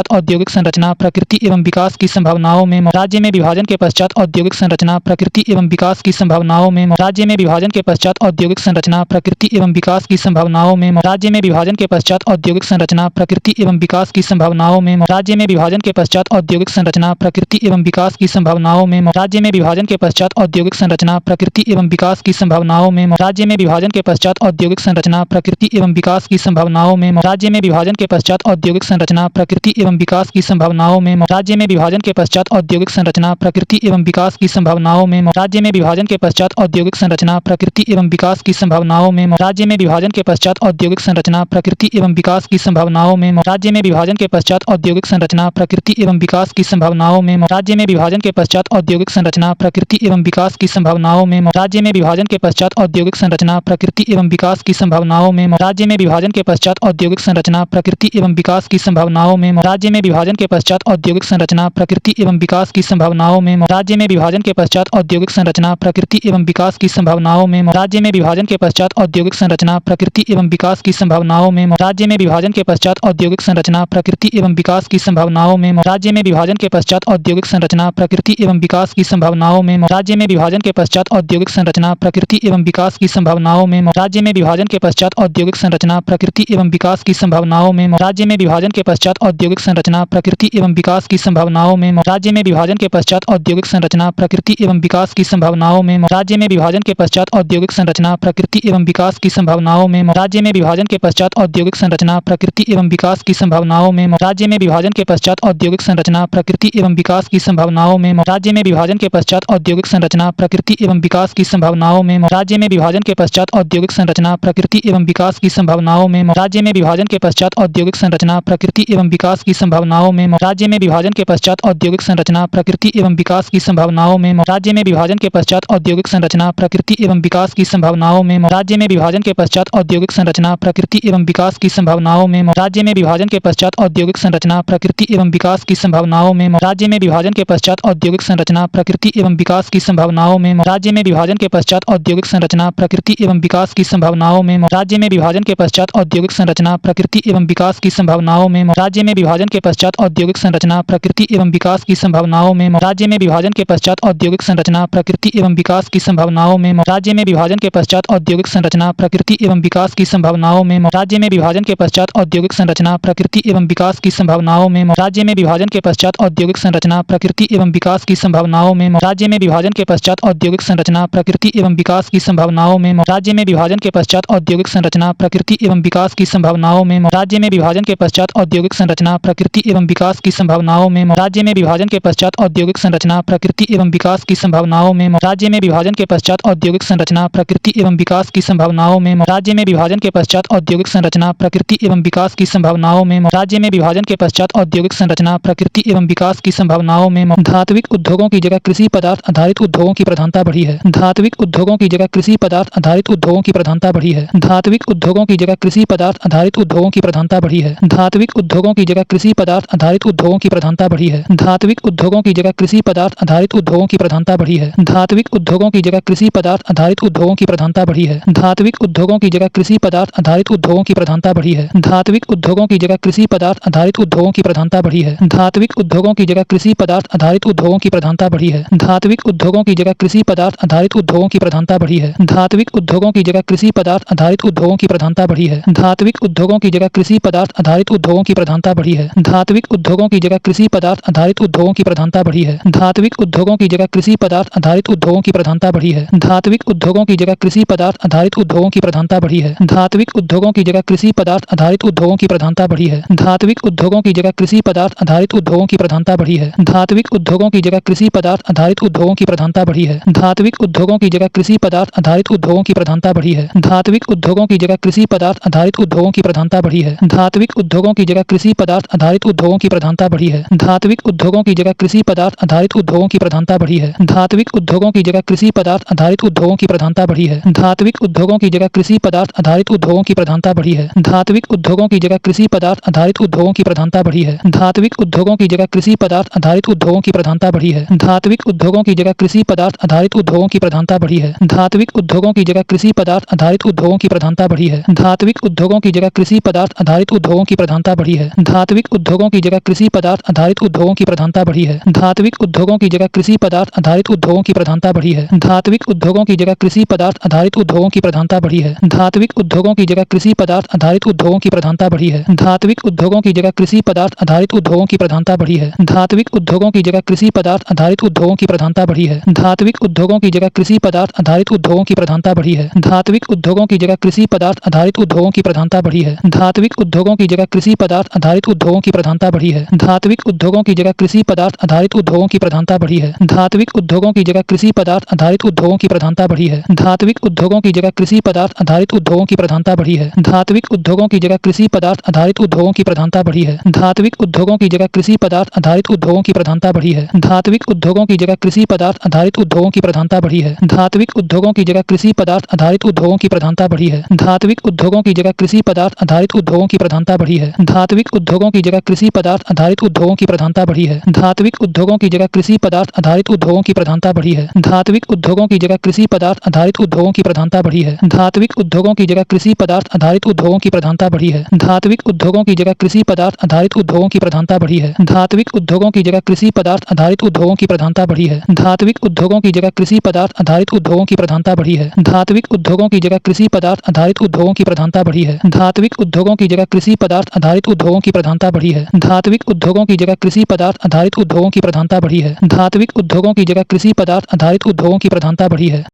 पश्चात औद्योगिक संरचना, प्रकृति एवं विकास की संभावनाओं में राज्य में विभाजन के पश्चात औद्योगिक संरचना, प्रकृति एवं विकास की संभावनाओं में राज्य में विभाजन के पश्चात औद्योगिक संरचना, प्रकृति एवं विकास की संभावनाओं में राज्य में विभाजन के पश्चात औद्योगिक संरचना, प्रकृति एवं विकास की संभावनाओं में राज्य में विभाजन के पश्चात औद्योगिक संरचना, प्रकृति एवं विकास की संभावनाओं में राज्य में विभाजन के पश्चात औद्योगिक संरचना, प्रकृति एवं विकास की संभावनाओं में राज्य में विभाजन के पश्चात औद्योगिक संरचना, प्रकृति एवं विकास की संभावनाओं में राज्य में विभाजन के पश्चात औद्योगिक संरचना, प्रकृति एवं विकास की संभावनाओं में राज्य में विभाजन के पश्चात औद्योगिक संरचना, प्रकृति एवं विकास की संभावनाओं में राज्य में विभाजन के पश्चात औद्योगिक संरचना, प्रकृति एवं विकास की संभावनाओं में राज्य में विभाजन के पश्चात औद्योगिक संरचना, प्रकृति एवं विकास की संभावनाओं में राज्य में विभाजन के पश्चात औद्योगिक संरचना, प्रकृति एवं विकास की संभावनाओं में राज्य में विभाजन के पश्चात औद्योगिक संरचना, प्रकृति एवं विकास की संभावनाओं में राज्य में विभाजन के पश्चात औद्योगिक संरचना, प्रकृति एवं विकास की संभावनाओं में राज्य में विभाजन के पश्चात औद्योगिक संरचना, प्रकृति एवं विकास की संभावनाओं में राज्य में विभाजन के पश्चात औद्योगिक संरचना, प्रकृति एवं विकास की संभावनाओं में राज्य में विभाजन के पश्चात औद्योगिक संरचना, प्रकृति एवं विकास की संभावनाओं में राज्य में विभाजन के पश्चात औद्योगिक संरचना, प्रकृति एवं विकास की संभावनाओं में राज्य में विभाजन के पश्चात औद्योगिक संरचना, प्रकृति एवं विकास की संभावनाओं में राज्य में विभाजन के पश्चात औद्योगिक संरचना, प्रकृति एवं विकास की संभावनाओं में राज्य में विभाजन के पश्चात औद्योगिक संरचना, प्रकृति एवं विकास की संभावनाओं में राज्य में विभाजन के पश्चात औद्योगिक संरचना, प्रकृति एवं विकास की संभावनाओं में राज्य में विभाजन के पश्चात औद्योगिक संरचना, प्रकृति एवं विकास की संभावनाओं में राज्य में विभाजन के पश्चात औद्योगिक संरचना, प्रकृति एवं विकास की संभावनाओं में राज्य में विभाजन के पश्चात औद्योगिक संरचना, प्रकृति एवं विकास की संभावनाओं में राज्य में विभाजन के पश्चात औद्योगिक संरचना, प्रकृति एवं विकास की संभावनाओं में राज्य में विभाजन के पश्चात औद्योगिक संरचना, प्रकृति एवं विकास की संभावनाओं में राज्य में विभाजन के पश्चात औद्योगिक संरचना, प्रकृति एवं विकास की संभावनाओं में राज्य में विभाजन के पश्चात औद्योगिक संरचना, प्रकृति एवं विकास की संभावनाओं में राज्य में विभाजन के पश्चात औद्योगिक संरचना, प्रकृति एवं विकास की संभावनाओं में राज्य में विभाजन के पश्चात औद्योगिक संरचना, प्रकृति एवं विकास की संभावनाओं में राज्य में विभाजन के पश्चात औद्योगिक संरचना, प्रकृति एवं विकास की संभावनाओं में राज्य में विभाजन के पश्चात औद्योगिक संरचना, प्रकृति एवं विकास की संभावनाओं में राज्य में विभाजन के पश्चात औद्योगिक संरचना, प्रकृति एवं विकास की संभावनाओं में राज्य में विभाजन के पश्चात औद्योगिक संरचना, प्रकृति एवं विकास की संभावनाओं में राज्य में विभाजन के पश्चात औद्योगिक संरचना, प्रकृति एवं विकास की संभावनाओं में राज्य में विभाजन के पश्चात औद्योगिक संरचना, प्रकृति एवं विकास की संभावनाओं में राज्य में विभाजन के पश्चात औद्योगिक संरचना, प्रकृति एवं विकास की संभावनाओं में राज्य में विभाजन के पश्चात औद्योगिक संरचना, प्रकृति एवं विकास की संभावनाओं में राज्य में विभाजन के पश्चात औद्योगिक संरचना, प्रकृति एवं विकास की संभावनाओं में राज्य में विभाजन के पश्चात औद्योगिक संरचना, प्रकृति एवं विकास की संभावनाओं में राज्य में विभाजन के पश्चात औद्योगिक संरचना, प्रकृति एवं विकास की संभावनाओं में राज्य में विभाजन के पश्चात औद्योगिक संरचना, प्रकृति एवं विकास की संभावनाओं में राज्य में विभाजन के पश्चात औद्योगिक संरचना, प्रकृति एवं विकास की संभावनाओं में राज्य में विभाजन के पश्चात औद्योगिक संरचना, प्रकृति एवं विकास की संभावनाओं में राज्य में विभाजन के पश्चात औद्योगिक संरचना, प्रकृति एवं विकास की संभावनाओं में राज्य में विभाजन के पश्चात औद्योगिक संरचना, प्रकृति एवं विकास की संभावनाओं में राज्य में विभाजन के पश्चात औद्योगिक संरचना, प्रकृति एवं विकास की संभावनाओं में धात्विक उद्योगों की जगह कृषि पदार्थ आधारित उद्योगों की प्रधानता बढ़ी है। धात्विक उद्योगों की जगह कृषि पदार्थ आधारित उद्योगों की प्रधानता बढ़ी है। धात्विक उद्योगों की जगह कृषि पदार्थ आधारित उद्योगों की प्रधानता बढ़ी है। धात्विक उद्योगों की जगह कृषि पदार्थ आधारित उद्योगों की प्रधानता बढ़ी है। धात्विक उद्योगों की जगह कृषि पदार्थ आधारित उद्योगों की प्रधानता बढ़ी है। धात्विक उद्योगों की जगह कृषि पदार्थ आधारित उद्योगों की प्रधानता बढ़ी है। धात्विक उद्योगों की जगह कृषि पदार्थ आधारित उद्योगों की प्रधानता बढ़ी है। धात्विक उद्योगों की जगह कृषि पदार्थ आधारित उद्योगों की प्रधानता बढ़ी है। धात्विक उद्योगों की जगह कृषि पदार्थ आधारित उद्योगों की प्रधानता बढ़ी है। धात्विक उद्योगों की जगह कृषि पदार्थ आधारित उद्योगों की प्रधानता बढ़ी है। धात्विक उद्योगों की जगह कृषि पदार्थ आधारित उद्योगों की प्रधानता बढ़ी है। धात्विक उद्योगों की जगह कृषि पदार्थ आधारित उद्योगों की प्रधानता बढ़ी है। धात्विक उद्योगों की जगह कृषि पदार्थ आधारित उद्योगों की प्रधानता बढ़ी है। धात्विक उद्योगों की जगह कृषि पदार्थ आधारित उद्योगों की प्रधानता बढ़ी है। धात्विक उद्योगों की जगह कृषि पदार्थ आधारित उद्योगों की प्रधानता बढ़ी है। धात्विक उद्योगों की जगह कृषि पदार्थ आधारित उद्योगों की प्रधानता बढ़ी है। धात्विक उद्योगों की जगह कृषि पदार्थ आधारित उद्योगों की प्रधानता बढ़ी है। धात्विक उद्योगों की जगह कृषि पदार्थ आधारित उद्योगों की प्रधानता बढ़ी है। धात्विक उद्योगों की जगह कृषि पदार्थ आधारित उद्योगों की प्रधानता बढ़ी है। धात्विक उद्योगों की जगह कृषि पदार्थ आधारित उद्योगों की प्रधानता बढ़ी है। धात्विक उद्योगों की जगह कृषि पदार्थ आधारित उद्योगों की प्रधानता बढ़ी है। धात्विक उद्योगों की जगह कृषि पदार्थ आधारित उद्योगों की प्रधानता बढ़ी है। धात्विक उद्योगों की जगह कृषि पदार्थ आधारित उद्योगों की प्रधानता बढ़ी है। धात्विक उद्योगों की जगह कृषि पदार्थ आधारित उद्योगों की प्रधानता बढ़ी है। धात्विक उद्योगों की जगह कृषि पदार्थ आधारित उद्योगों की प्रधानता बढ़ी है। धात्विक उद्योगों की जगह कृषि पदार्थ आधारित उद्योगों की प्रधानता बढ़ी है। धात्विक उद्योगों की जगह कृषि पदार्थ आधारित उद्योगों की प्रधानता बढ़ी है। धात्विक उद्योगों की जगह कृषि पदार्थ आधारित उद्योगों की प्रधानता बढ़ी है। धात्विक उद्योगों की जगह कृषि पदार्थ आधारित उद्योगों की प्रधानता बढ़ी है। धात्विक उद्योगों की जगह कृषि पदार्थ आधारित उद्योगों की प्रधानता बढ़ी है। धात्विक उद्योगों की जगह कृषि पदार्थ आधारित उद्योगों की प्रधानता बढ़ी है। धात्विक उद्योगों की जगह कृषि पदार्थ आधारित उद्योगों की प्रधानता बढ़ी है। धात्विक उद्योगों की जगह कृषि पदार्थ आधारित उद्योगों की प्रधानता बढ़ी है। धात्विक उद्योगों की जगह कृषि पदार्थ आधारित उद्योगों की प्रधानता बढ़ी है। धात्विक उद्योगों की जगह कृषि पदार्थ आधारित उद्योगों की प्रधानता बढ़ी है। धात्विक उद्योगों की जगह कृषि पदार्थ आधारित उद्योगों की प्रधानता बढ़ी है। धात्विक उद्योगों की जगह कृषि पदार्थ आधारित उद्योगों की प्रधानता बढ़ी है। धात्विक उद्योगों की जगह कृषि पदार्थ आधारित उद्योगों की प्रधानता बढ़ी है। धात्विक उद्योगों की जगह कृषि पदार्थ आधारित उद्योगों की प्रधानता बढ़ी है। धात्विक उद्योगों की जगह कृषि पदार्थ आधारित उद्योगों की प्रधानता बढ़ी है। धात्विक उद्योगों की जगह कृषि पदार्थ आधारित उद्योगों की प्रधानता बढ़ी है। धात्विक उद्योगों की जगह कृषि पदार्थ आधारित उद्योगों की प्रधानता बढ़ी है। धात्विक उद्योगों की जगह कृषि पदार्थ आधारित उद्योगों की प्रधानता बढ़ी है। धात्विक उद्योगों की जगह कृषि पदार्थ आधारित उद्योगों की प्रधानता बढ़ी है। धात्विक उद्योगों की जगह कृषि पदार्थ आधारित उद्योगों की प्रधानता बढ़ी है। धात्विक उद्योगों की जगह कृषि पदार्थ आधारित उद्योगों की प्रधानता बढ़ी है। धात्विक उद्योगों की जगह कृषि पदार्थ आधारित उद्योगों की प्रधानता बढ़ी है। धात्विक उद्योगों की जगह कृषि पदार्थ आधारित उद्योगों की प्रधानता बढ़ी है। धात्विक उद्योगों की जगह कृषि पदार्थ आधारित उद्योगों की प्रधानता बढ़ी है। धात्विक उद्योगों की जगह कृषि पदार्थ आधारित उद्योगों की प्रधानता बढ़ी है। धात्विक उद्योगों की जगह कृषि पदार्थ आधारित उद्योगों की प्रधानता बढ़ी है। धात्विक उद्योगों की जगह कृषि पदार्थ आधारित उद्योगों की प्रधानता बढ़ी है। धात्विक उद्योगों की जगह कृषि पदार्थ आधारित उद्योगों की प्रधानता बढ़ी है। धात्विक उद्योगों की जगह कृषि पदार्थ आधारित उद्योगों की प्रधानता बढ़ी है। धात्विक उद्योगों की जगह कृषि पदार्थ आधारित उद्योगों की प्रधानता बढ़ी है। धात्विक उद्योगों की जगह कृषि पदार्थ आधारित उद्योगों की प्रधानता बढ़ी है। धात्विक उद्योगों की जगह कृषि पदार्थ आधारित उद्योगों की प्रधानता बढ़ी है।